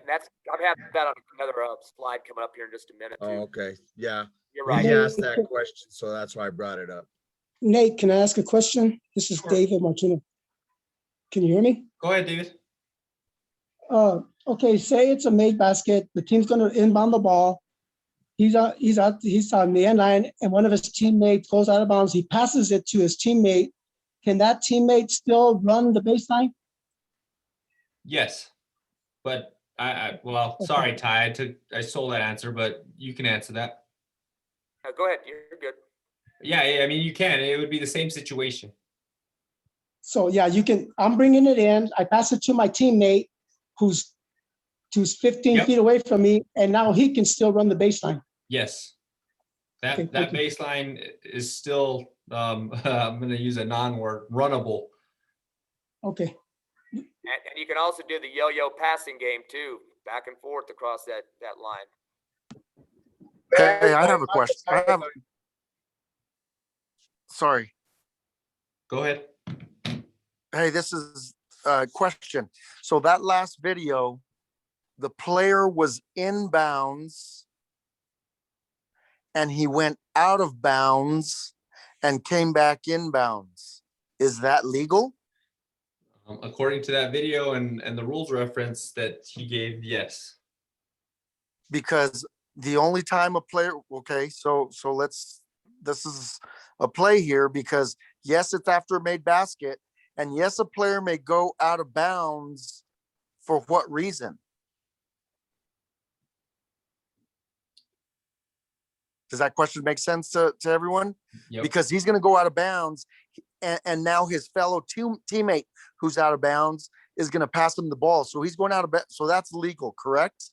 I'm having that on another slide coming up here in just a minute. Oh, okay. Yeah. You're right. He asked that question, so that's why I brought it up. Nate, can I ask a question? This is David Martino. Can you hear me? Go ahead, David. Okay, say it's a made basket. The team's going to inbound the ball. He's on the end line, and one of his teammates goes out of bounds. He passes it to his teammate. Can that teammate still run the baseline? Yes, but sorry, Ty, I stole that answer, but you can answer that. Go ahead, you're good. Yeah, I mean, you can. It would be the same situation. So yeah, you can. I'm bringing it in. I pass it to my teammate, who's 15 feet away from me, and now he can still run the baseline. Yes, that baseline is still. I'm going to use a non-word, runnable. Okay. And you can also do the yo-yo passing game too, back and forth across that line. Hey, I have a question. Sorry. Go ahead. Hey, this is a question. So that last video, the player was inbounds and he went out of bounds and came back inbounds. Is that legal? According to that video and the rules reference that he gave, yes. Because the only time a player, okay, so this is a play here, because yes, it's after a made basket, and yes, a player may go out of bounds. For what reason? Does that question make sense to everyone? Yep. Because he's going to go out of bounds, and now his fellow teammate who's out of bounds is going to pass him the ball. So he's going out of bounds. So that's legal, correct?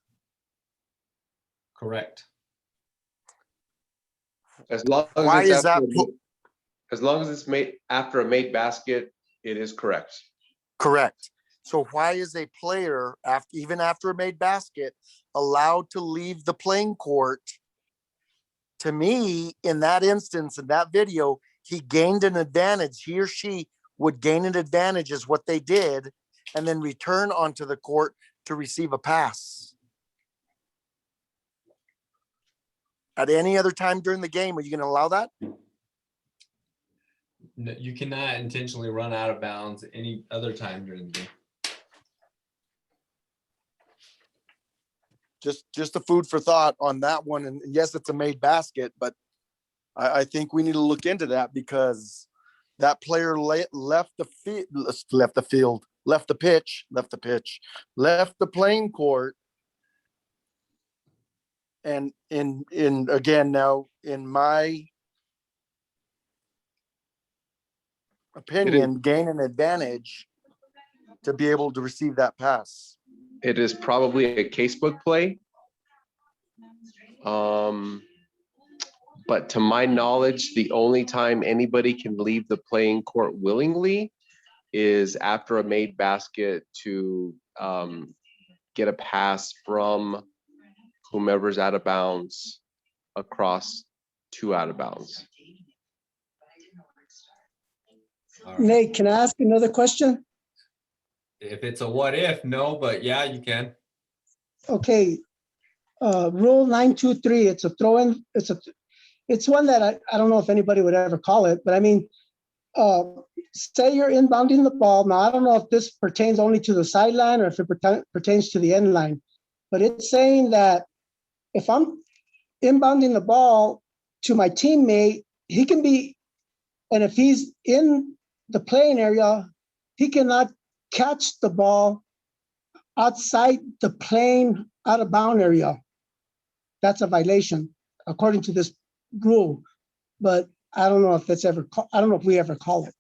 Correct. As long as it's made after a made basket, it is correct. Correct. So why is a player, even after a made basket, allowed to leave the playing court? To me, in that instance, in that video, he gained an advantage. He or she would gain an advantage is what they did, and then return onto the court to receive a pass. At any other time during the game, are you going to allow that? No, you cannot intentionally run out of bounds any other time during the game. Just a food for thought on that one. And yes, it's a made basket, but I think we need to look into that because that player left the playing court. And again, now, in my opinion, gain an advantage to be able to receive that pass. It is probably a casebook play. But to my knowledge, the only time anybody can leave the playing court willingly is after a made basket to get a pass from whomever's out of bounds across two out of bounds. All right. Nate, can I ask another question? If it's a what if, no, but yeah, you can. Okay. Rule 923, it's a throw-in. It's one that I don't know if anybody would ever call it, but I mean, say you're inbounding the ball. Now, I don't know if this pertains only to the sideline or if it pertains to the end line, but it's saying that if I'm inbounding the ball to my teammate, he can be, and if he's in the playing area, he cannot catch the ball outside the playing out of bound area. That's a violation according to this rule, but I don't know if that's ever, I don't know if we ever call it.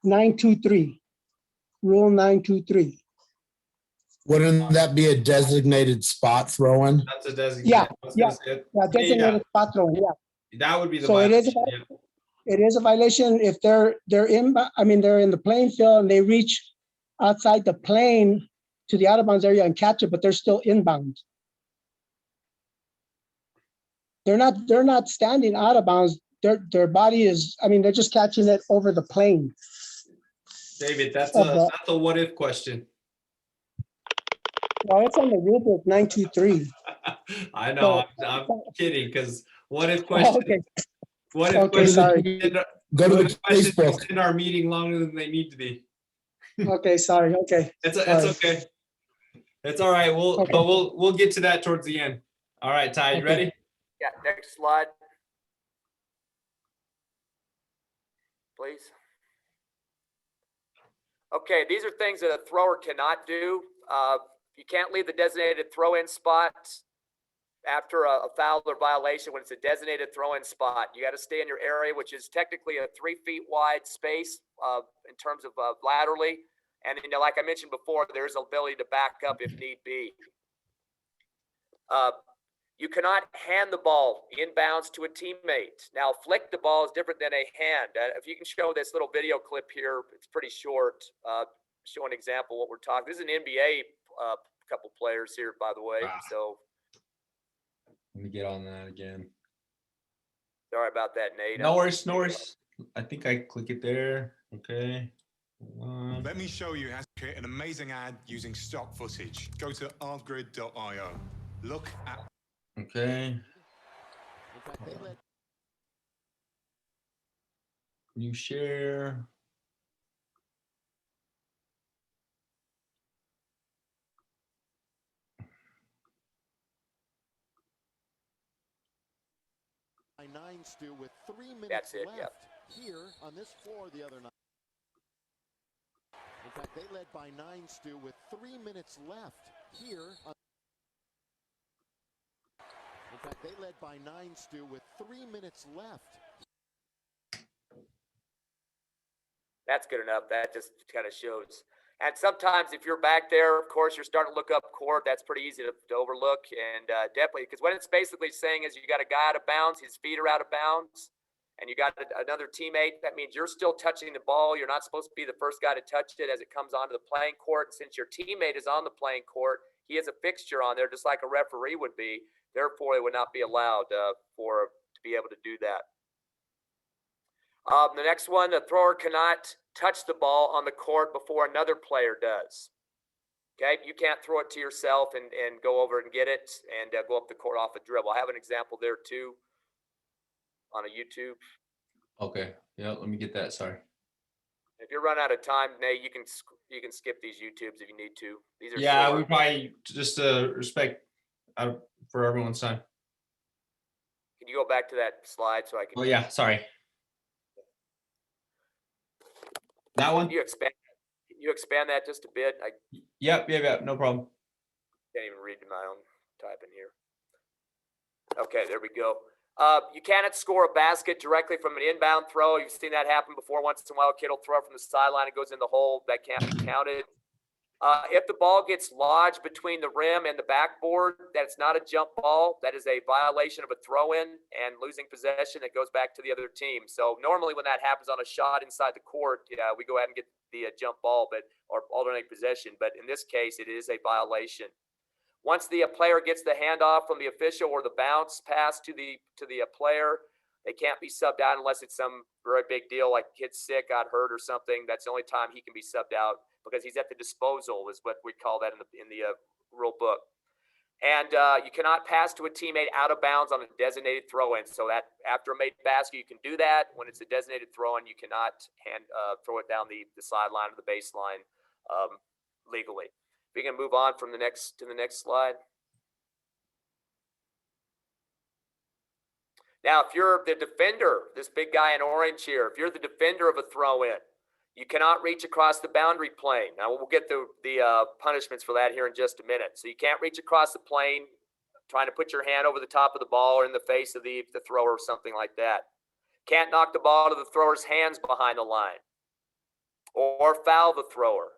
923, rule 923. Wouldn't that be a designated spot throw-in? That's a designated. Yeah, I was yeah, gonna say- yeah, designated spot throwing, yeah. That would be the So it is, violation. Yeah. it is a violation if they're in, I mean, they're in the playing field and they reach outside the plane to the out of bounds area and catch it, but they're still inbound. They're not standing out of bounds. Their body is, I mean, they're just catching it over the plane. David, that's Of a what if question. Well, it's on the rule book 923. I know. So- I'm kidding because what if question? Okay. What if Okay, questions sorry. Go to what the if questions Facebook. extend our meeting longer than they need to be? Okay, sorry. Okay. It's Sorry. okay. It's all right. Okay. But we'll get to that towards the end. All right, Ty, you Okay. ready? Yeah, next slide. Please. Okay, these are things that a thrower cannot do. You can't leave the designated throw-in spot after a foul or violation when it's a designated throw-in spot. You got to stay in your area, which is technically a 3 feet wide space in terms of laterally. And like I mentioned before, there's an ability to back up if need be. You cannot hand the ball inbounds to a teammate. Now, flick the ball is different than a hand. If you can show this little video clip here, it's pretty short. Show an example of what we're talking. This is an NBA couple players here, by the way. So Let me get on that again. sorry about that, Nate. No worries, no worries. I think I click it there. Okay. Let me show you how to create an amazing ad using stock footage. Go to artgrid.io. Look at. Okay. New share. Nine Stu with 3 minutes That's it, left yep. here on this floor the other night. In fact, they led by 9 Stu with 3 minutes left here. In fact, they led by 9 Stu with 3 minutes left. That's good enough. That just kind of shows. And sometimes if you're back there, of course, you're starting to look up court. That's pretty easy to overlook. And definitely, because what it's basically saying is you got a guy out of bounds, his feet are out of bounds, and you got another teammate, that means you're still touching the ball. You're not supposed to be the first guy to touch it as it comes onto the playing court. Since your teammate is on the playing court, he has a fixture on there just like a referee would be. Therefore, it would not be allowed to be able to do that. The next one, the thrower cannot touch the ball on the court before another player does. Okay, you can't throw it to yourself and go over and get it and go up the court off a dribble. I have an example there too on a YouTube. Okay. Yeah, let me get that. Sorry. If you're run out of time, Nate, you can skip these YouTubes if you need to. These are Yeah, short. we probably just respect for everyone's time. Can you go back to that slide so I can? Oh yeah, sorry. That one? Can you expand that just a bit? Yep, no problem. Can't even read my own typing here. Okay, there we go. You cannot score a basket directly from an inbound throw. You've seen that happen before. Once in a while, a kid will throw it from the sideline and goes in the hole. That can't be counted. If the ball gets lodged between the rim and the backboard, that's not a jump ball. That is a violation of a throw-in and losing possession that goes back to the other team. So normally when that happens on a shot inside the court, we go ahead and get the jump ball, or alternate possession. But in this case, it is a violation. Once the player gets the handoff from the official or the bounce pass to the player, they can't be subbed out unless it's some very big deal, like kid's sick, got hurt or something. That's the only time he can be subbed out, because he's at the disposal, is what we call that in the rule book. And you cannot pass to a teammate out of bounds on a designated throw-in. So that after a made basket, you can do that. When it's a designated throw-in, you cannot throw it down the sideline or the baseline legally. We can move on from the next slide. Now, if you're the defender, this big guy in orange here, if you're the defender of a throw-in, you cannot reach across the boundary plane. Now, we'll get the punishments for that here in just a minute. So you can't reach across the plane trying to put your hand over the top of the ball or in the face of the thrower or something like that. Can't knock the ball to the thrower's hands behind the line or foul the thrower.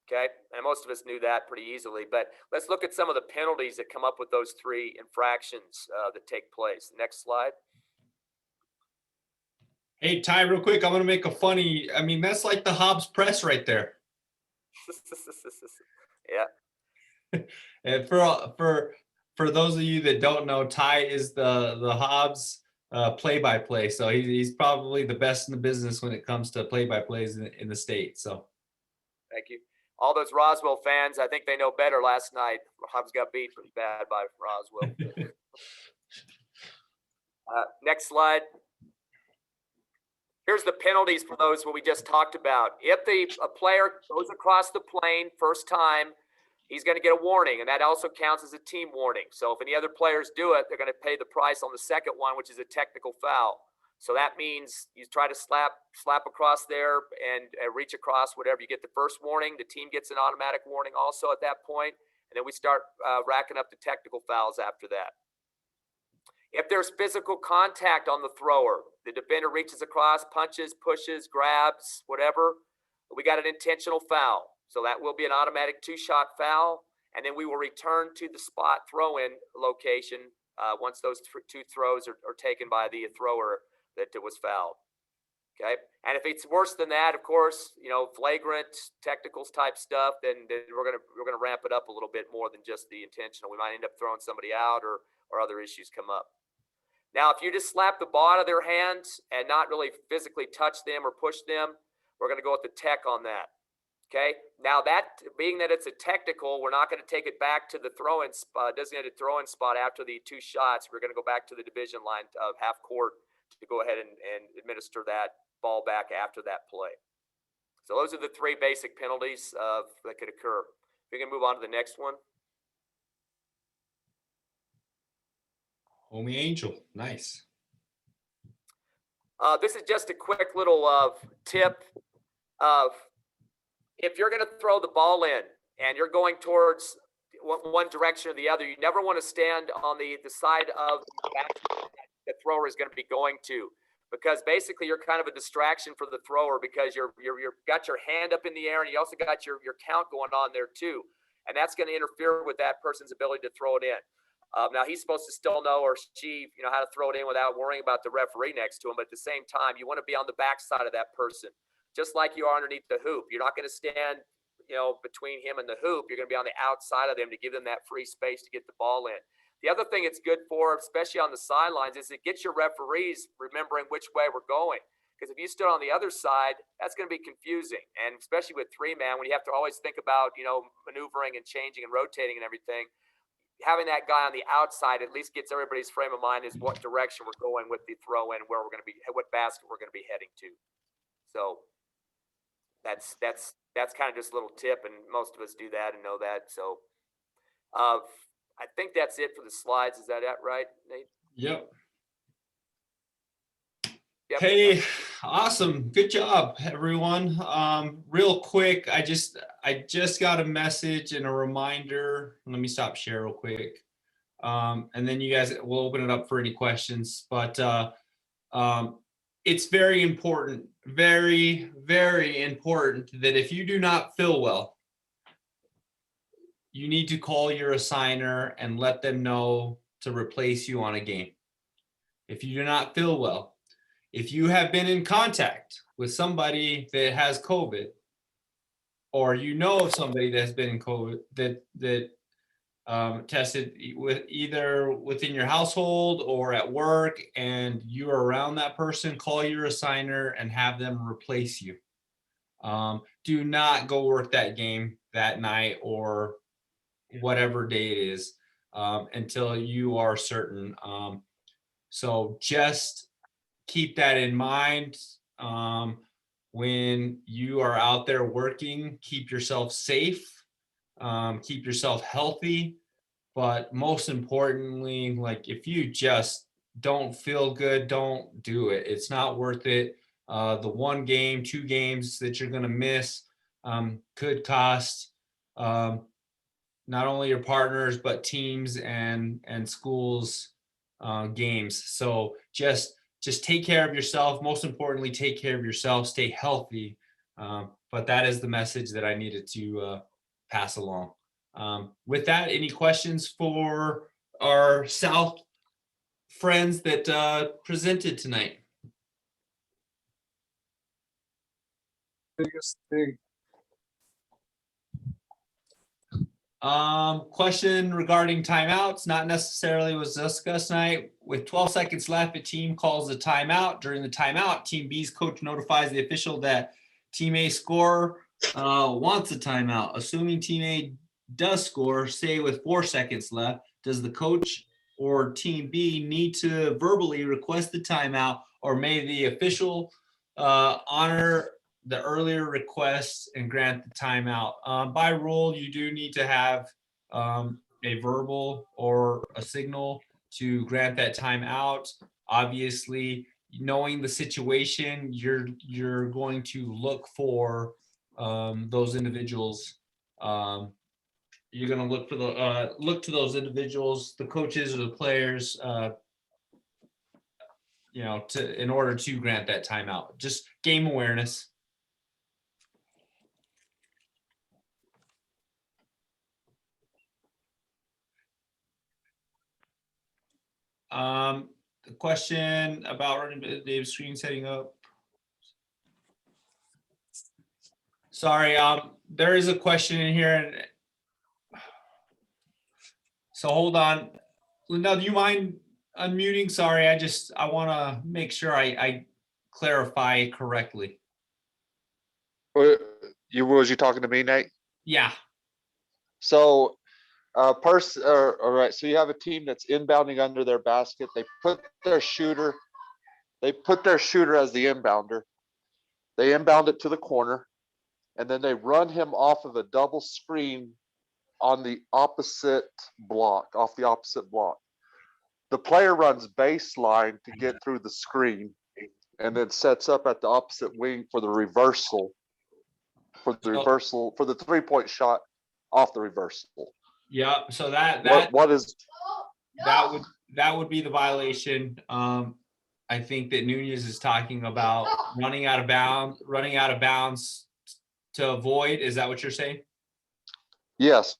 Okay, and most of us knew that pretty easily, but let's look at some of the penalties that come up with those three infractions that take place. Next slide. Hey, Ty, real quick, I'm going to make a funny, that's like the Hobbs press right there. Yeah. And for those of you that don't know, Ty is the Hobbs play-by-play. So he's probably the best in the business when it comes to play-by-plays in the state. So. Thank you. All those Roswell fans, I think they know better last night. Hobbs got beat pretty bad by Roswell. Next slide. Here's the penalties for those what we just talked about. If a player goes across the plane first time, he's going to get a warning, and that also counts as a team warning. So if any other players do it, they're going to pay the price on the second one, which is a technical foul. So that means you try to slap across there and reach across, whatever. You get the first warning. The team gets an automatic warning also at that point. And then we start racking up the technical fouls after that. If there's physical contact on the thrower, the defender reaches across, punches, pushes, grabs, whatever, we got an intentional foul. So that will be an automatic two-shot foul. And then we will return to the spot throw-in location once those two throws are taken by the thrower that was fouled. Okay, and if it's worse than that, of course, flagrant technicals type stuff, then we're gonna ramp it up a little bit more than just the intentional. We might end up throwing somebody out or other issues come up. Now, if you just slap the ball out of their hands and not really physically touch them or push them, we're gonna go with the tech on that. Okay, now that being that it's a technical, we're not going to take it back to the throw-in spot, designated throw-in spot after the two shots. We're going to go back to the division line of half court to go ahead and administer that ball back after that play. So those are the three basic penalties that could occur. We can move on to the next one. Homie Angel, nice. This is just a quick little tip of if you're going to throw the ball in and you're going towards one direction or the other, you never want to stand on the side of the basket that the thrower is going to be going to, because basically you're kind of a distraction for the thrower because you're got your hand up in the air and you also got your count going on there too, and that's going to interfere with that person's ability to throw it in. Now he's supposed to still know, or she, how to throw it in without worrying about the referee next to him. But at the same time, you want to be on the backside of that person, just like you are underneath the hoop. You're not going to stand, between him and the hoop. You're going to be on the outside of them to give them that free space to get the ball in. The other thing it's good for, especially on the sidelines, is it gets your referees remembering which way we're going. Because if you stood on the other side, that's going to be confusing. And especially with three-man, when you have to always think about, maneuvering and changing and rotating and everything, having that guy on the outside at least gets everybody's frame of mind is what direction we're going with the throw in, where we're going to be, what basket we're going to be heading to. So that's kind of just a little tip, and most of us do that and know that. So I think that's it for the slides. Is that right, Nate? Yep. Yep. Hey, awesome. Good job, everyone. Real quick, I just got a message and a reminder. Let me stop share real quick. And then you guys will open it up for any questions. But it's very important, very, very important that if you do not feel well, you need to call your assigner and let them know to replace you on a game. If you do not feel well, if you have been in contact with somebody that has COVID, or you know of somebody that's been in COVID that tested with either within your household or at work, and you are around that person, call your assigner and have them replace you. Do not go work that game that night or whatever day it is until you are certain. So just keep that in mind. When you are out there working, keep yourself safe, keep yourself healthy. But most importantly, like if you just don't feel good, don't do it. It's not worth it. The 1 game, 2 games that you're going to miss could cost not only your partners, but teams and schools games. So just take care of yourself. Most importantly, take care of yourself, stay healthy. But that is the message that I needed to pass along. With that, any questions for our South friends that presented tonight? Biggest thing. Question regarding timeouts, not necessarily was discussed tonight. With 12 seconds left, a team calls a timeout. During the timeout, Team B's coach notifies the official that Team A scorer wants a timeout. Assuming Team A does score, say with 4 seconds left, does the coach or Team B need to verbally request the timeout, or may the official honor the earlier request and grant the timeout? By rule, you do need to have a verbal or a signal to grant that timeout. Obviously, knowing the situation, you're going to look for those individuals. You're going to look for the look to those individuals, the coaches or the players, in order to grant that timeout. Just game awareness. The question about running Dave's screen setting up. Sorry, there is a question in here, and so hold on. Linda, do you mind unmuting? Sorry, I want to make sure I clarify correctly. Was you talking to me, Nate? Yeah. So, all right. So you have a team that's inbounding under their basket. They put their shooter as the inbounder. They inbound it to the corner, and then they run him off of a double screen on the opposite block, off the opposite block. The player runs baseline to get through the screen, and then sets up at the opposite wing for the reversal. For the 3-point shot off the reversal. Yeah. So that would be the violation. I think that Nunez is talking about running out of bounds to avoid. Is that what you're saying? Yes.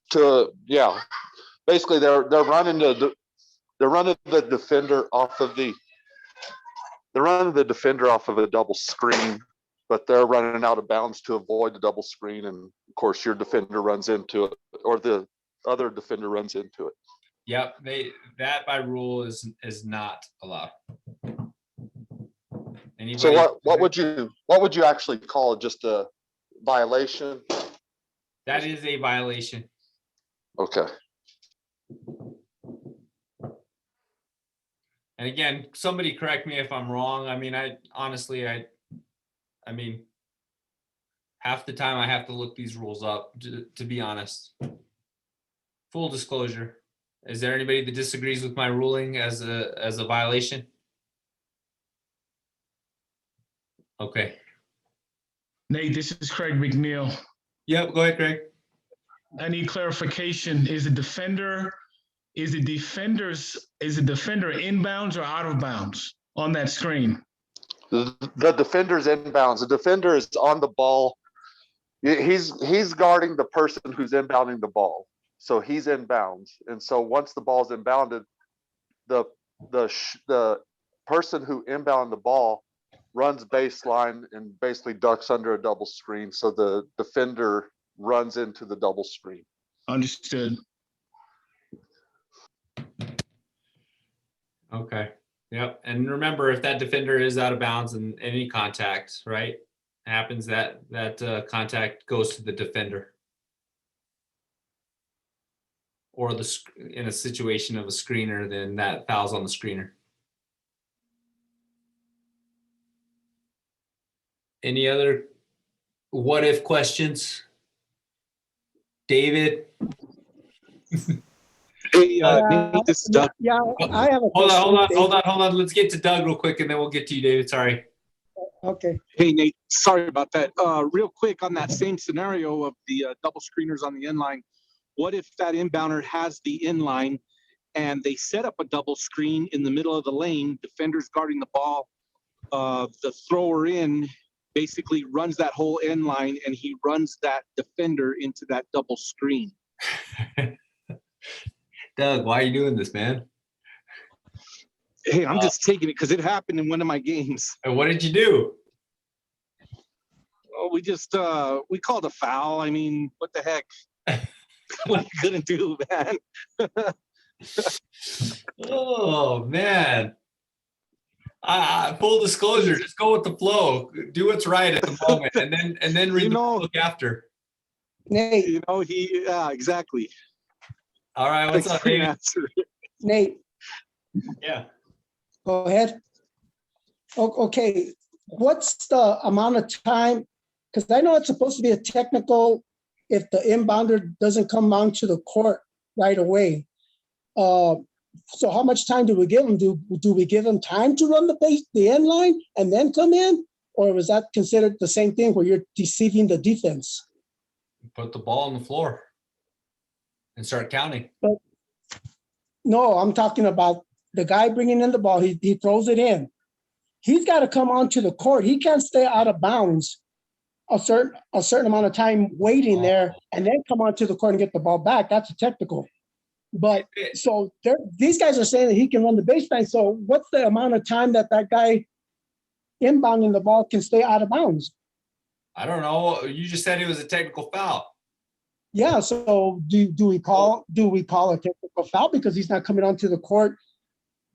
basically they're running the defender off of a double screen, but they're running out of bounds to avoid the double screen, and of course your defender runs into it, or the other defender runs into it. Yep, that by rule is not allowed. Anybody? So what would you actually call it? Just a violation? That is a violation. Okay. And again, somebody correct me if I'm wrong. I mean, I mean, half the time I have to look these rules up, to be honest. Full disclosure. Is there anybody that disagrees with my ruling as a violation? Okay. Nate, this is Craig McNeil. Yep, go ahead, Craig. I need clarification. Is the defender inbounds or out of bounds on that screen? The defender's inbounds. The defender is on the ball. He's guarding the person who's inbounding the ball. So he's inbounds. And so once the ball's inbounded, the person who inbounded the ball runs baseline and basically ducks under a double screen. So the defender runs into the double screen. Understood. Okay. Yep. And remember, if that defender is out of bounds in any contact, right, happens, that contact goes to the defender. Or in a situation of a screener, then that fouls on the screener. Any other what if questions? David? Hey, this is Doug. Yeah, I have a Hold question. on. Let's get to Doug real quick, and then we'll get to you, David. Sorry. Okay. Hey, Nate, sorry about that. Real quick on that same scenario of the double screeners on the inline. What if that inbounder has the inline and they set up a double screen in the middle of the lane, defenders guarding the ball, the thrower in basically runs that whole inline and he runs that defender into that double screen? Doug, why are you doing this, man? Hey, I'm just taking it because it happened in one of my games. And what did you do? Oh, we called a foul. I mean, what the heck? What are you gonna do, man? Oh man. Full disclosure, just go with the flow. Do what's right at the moment, and then read the book after. Nate. Yeah, exactly. All right, what's up, Nate? Nate. Yeah. Go ahead. Okay, what's the amount of time? Because I know it's supposed to be a technical if the inbounder doesn't come onto the court right away. So how much time do we give them? Do we give them time to run the end line and then come in? Or was that considered the same thing where you're deceiving the defense? Put the ball on the floor and start counting. But no, I'm talking about the guy bringing in the ball. He throws it in. He's got to come onto the court. He can't stay out of bounds a certain amount of time waiting there and then come onto the court and get the ball back. That's a technical. But so these guys are saying that he can run the baseline. So what's the amount of time that guy inbounding the ball can stay out of bounds? I don't know. You just said it was a technical foul. Yeah. So do we call a technical foul because he's not coming onto the court,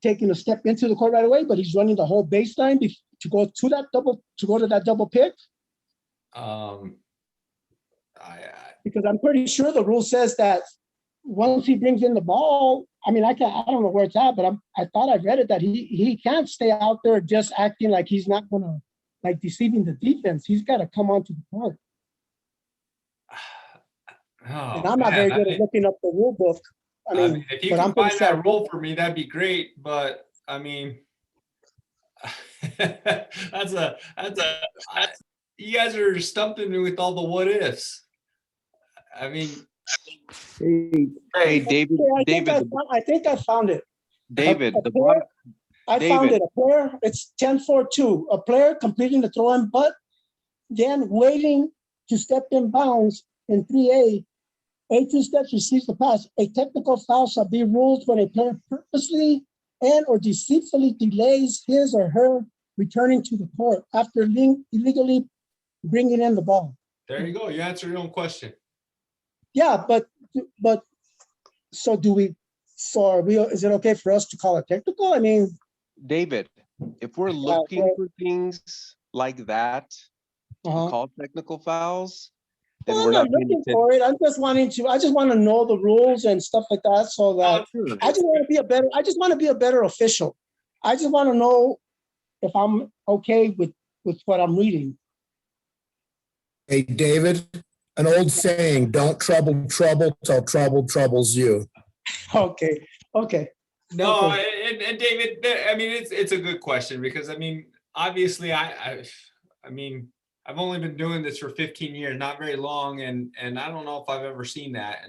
taking a step into the court right away, but he's running the whole baseline to go to that double pick? Because I'm pretty sure the rule says that once he brings in the ball, I mean, I don't know where it's at, but I thought I read it that he can't stay out there just acting like he's not gonna, like, deceiving the defense. He's got to come onto the court. And I'm not very good at looking up the rule book. I mean, if you can find that rule for me, that'd be great. But I mean, you guys are stumping me with all the what ifs. I mean, hey, David. I think I found it. David, found it. A player. It's 10-4-2. A player completing the throw in, but then waiting to step in bounds in 3A A2 steps receives the pass. A technical foul shall be ruled when a player purposely and or deceitfully delays his or her returning to the court after illegally bringing in the ball. There you go. You answered your own question. Yeah, but so do we? So are we? Is it okay for us to call it technical? I mean, David, if we're looking for things like that, to call technical fouls, then well, we're I'm not not paying looking attention. for it. I just want to know the rules and stuff like that, so that I just want to be a better. I just want to be a better official. I just want to know if I'm okay with what I'm reading. Hey, David, an old saying, don't trouble trouble till trouble troubles you. Okay. No, Okay. and David, I mean, it's a good question because I mean, obviously, I mean, I've only been doing this for 15 years, not very long, and I don't know if I've ever seen that,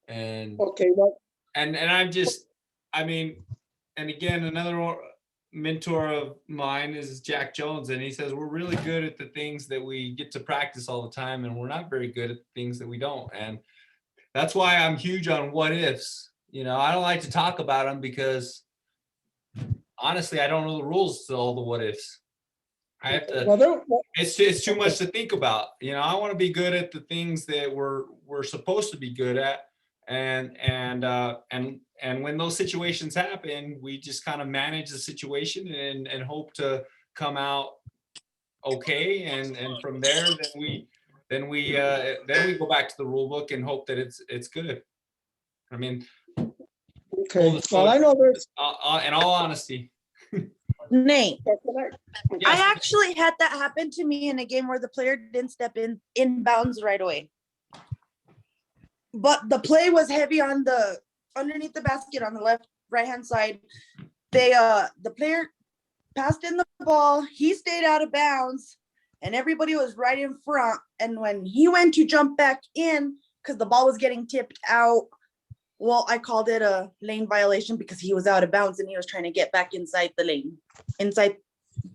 and Okay, well, and I'm just, I mean, and again, another mentor of mine is Jack Jones, and he says we're really good at the things that we get to practice all the time, and we're not very good at the things that we don't, and that's why I'm huge on what ifs. You know, I don't like to talk about them because honestly, I don't know the rules to all the what ifs. I have to. It's too much to think about. You know, I want to be good at the things that we're supposed to be good at, and when those situations happen, we just kind of manage the situation and hope to come out okay, and from there, then we go back to the rule book and hope that it's good. I mean, okay. Well, I know there's. In all honesty. Nate, Yes. I actually had that happen to me in a game where the player didn't step in bounds right away. But the play was heavy on the underneath the basket on the right hand side. The player passed in the ball, he stayed out of bounds, and everybody was right in front. And when he went to jump back in, because the ball was getting tipped out, well, I called it a lane violation because he was out of bounds and he was trying to get back inside the lane, inside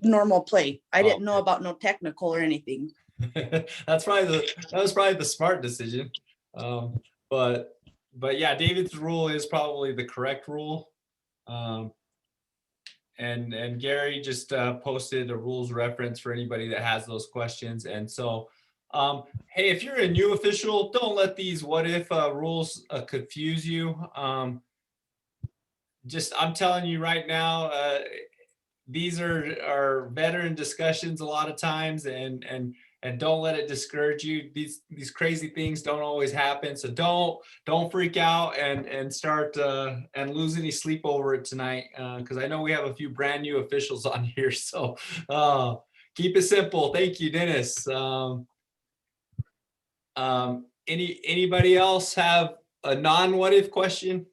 normal play. I didn't know about no technical or anything. that was probably the smart decision. But yeah, David's rule is probably the correct rule. And Gary just posted a rules reference for anybody that has those questions. And so, hey, if you're a new official, don't let these what if rules confuse you. I'm telling you right now, these are veteran discussions a lot of times, and don't let it discourage you. These crazy things don't always happen, so don't freak out and start and lose any sleep over it tonight, because I know we have a few brand new officials on here. So keep it simple. Thank you, Dennis. Anybody else have a non-what if question?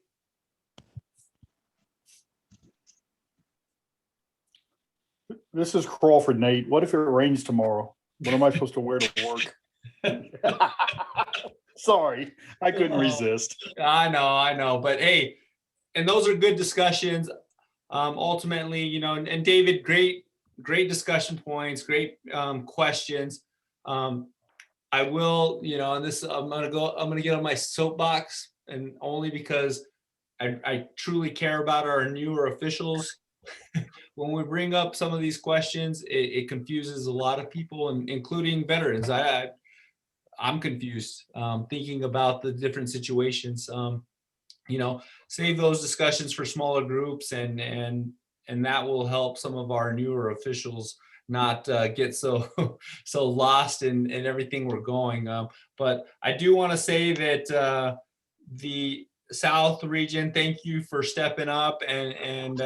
This is Crawford, Nate. What if it rains tomorrow? What am I supposed to wear to work? Sorry, I couldn't resist. I know. But hey, and those are good discussions. Ultimately, you know, and David, great discussion points, great questions. I will, you know, and this, I'm gonna get on my soapbox, and only because I truly care about our newer officials. When we bring up some of these questions, it confuses a lot of people, and including veterans. I'm confused thinking about the different situations. You know, save those discussions for smaller groups, and that will help some of our newer officials not get so lost in everything we're going. But I do want to say that the South region, thank you for stepping up and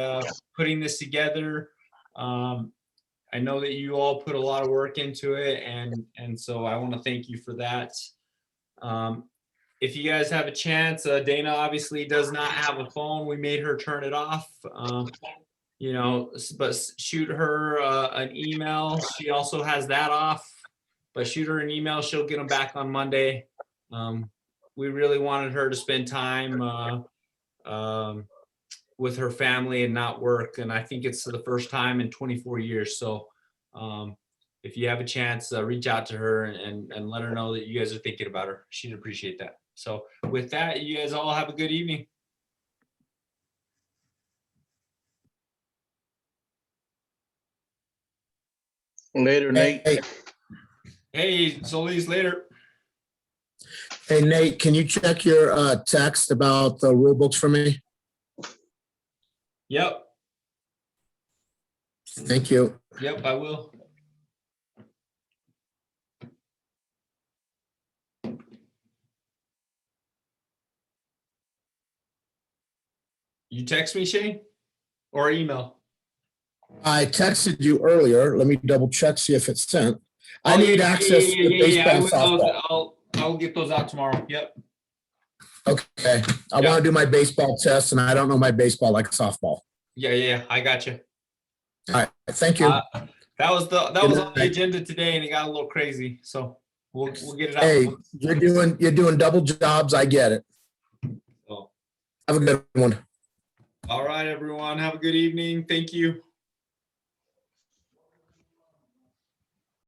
putting this together. I know that you all put a lot of work into it, and so I want to thank you for that. If you guys have a chance, Dana obviously does not have a phone. We made her turn it off. You know, but shoot her an email. She also has that off, but shoot her an email. She'll get them back on Monday. We really wanted her to spend time with her family and not work. And I think it's the first time in 24 years. So if you have a chance, reach out to her and let her know that you guys are thinking about her. She'd appreciate that. So with that, you guys all have a good evening. Later, Nate. Hey, Solis, later. Hey, Nate, can you check your text about the rule books for me? Yep. Thank you. Yep, I will. You text me, Shane, or email? I texted you earlier. Let me double check, see if it's sent. I Oh, need yeah, access to baseball, softball. I'll get those out tomorrow. Yep. Okay, I want to do my baseball test, and I don't know my baseball like softball. Yeah, I got you. All right, thank you. That was on the night. agenda today, and it got a little crazy. So we'll get it out. Hey, you're doing double jobs. I get it. Oh. Have a good one. All right, everyone. Have a good evening. Thank you.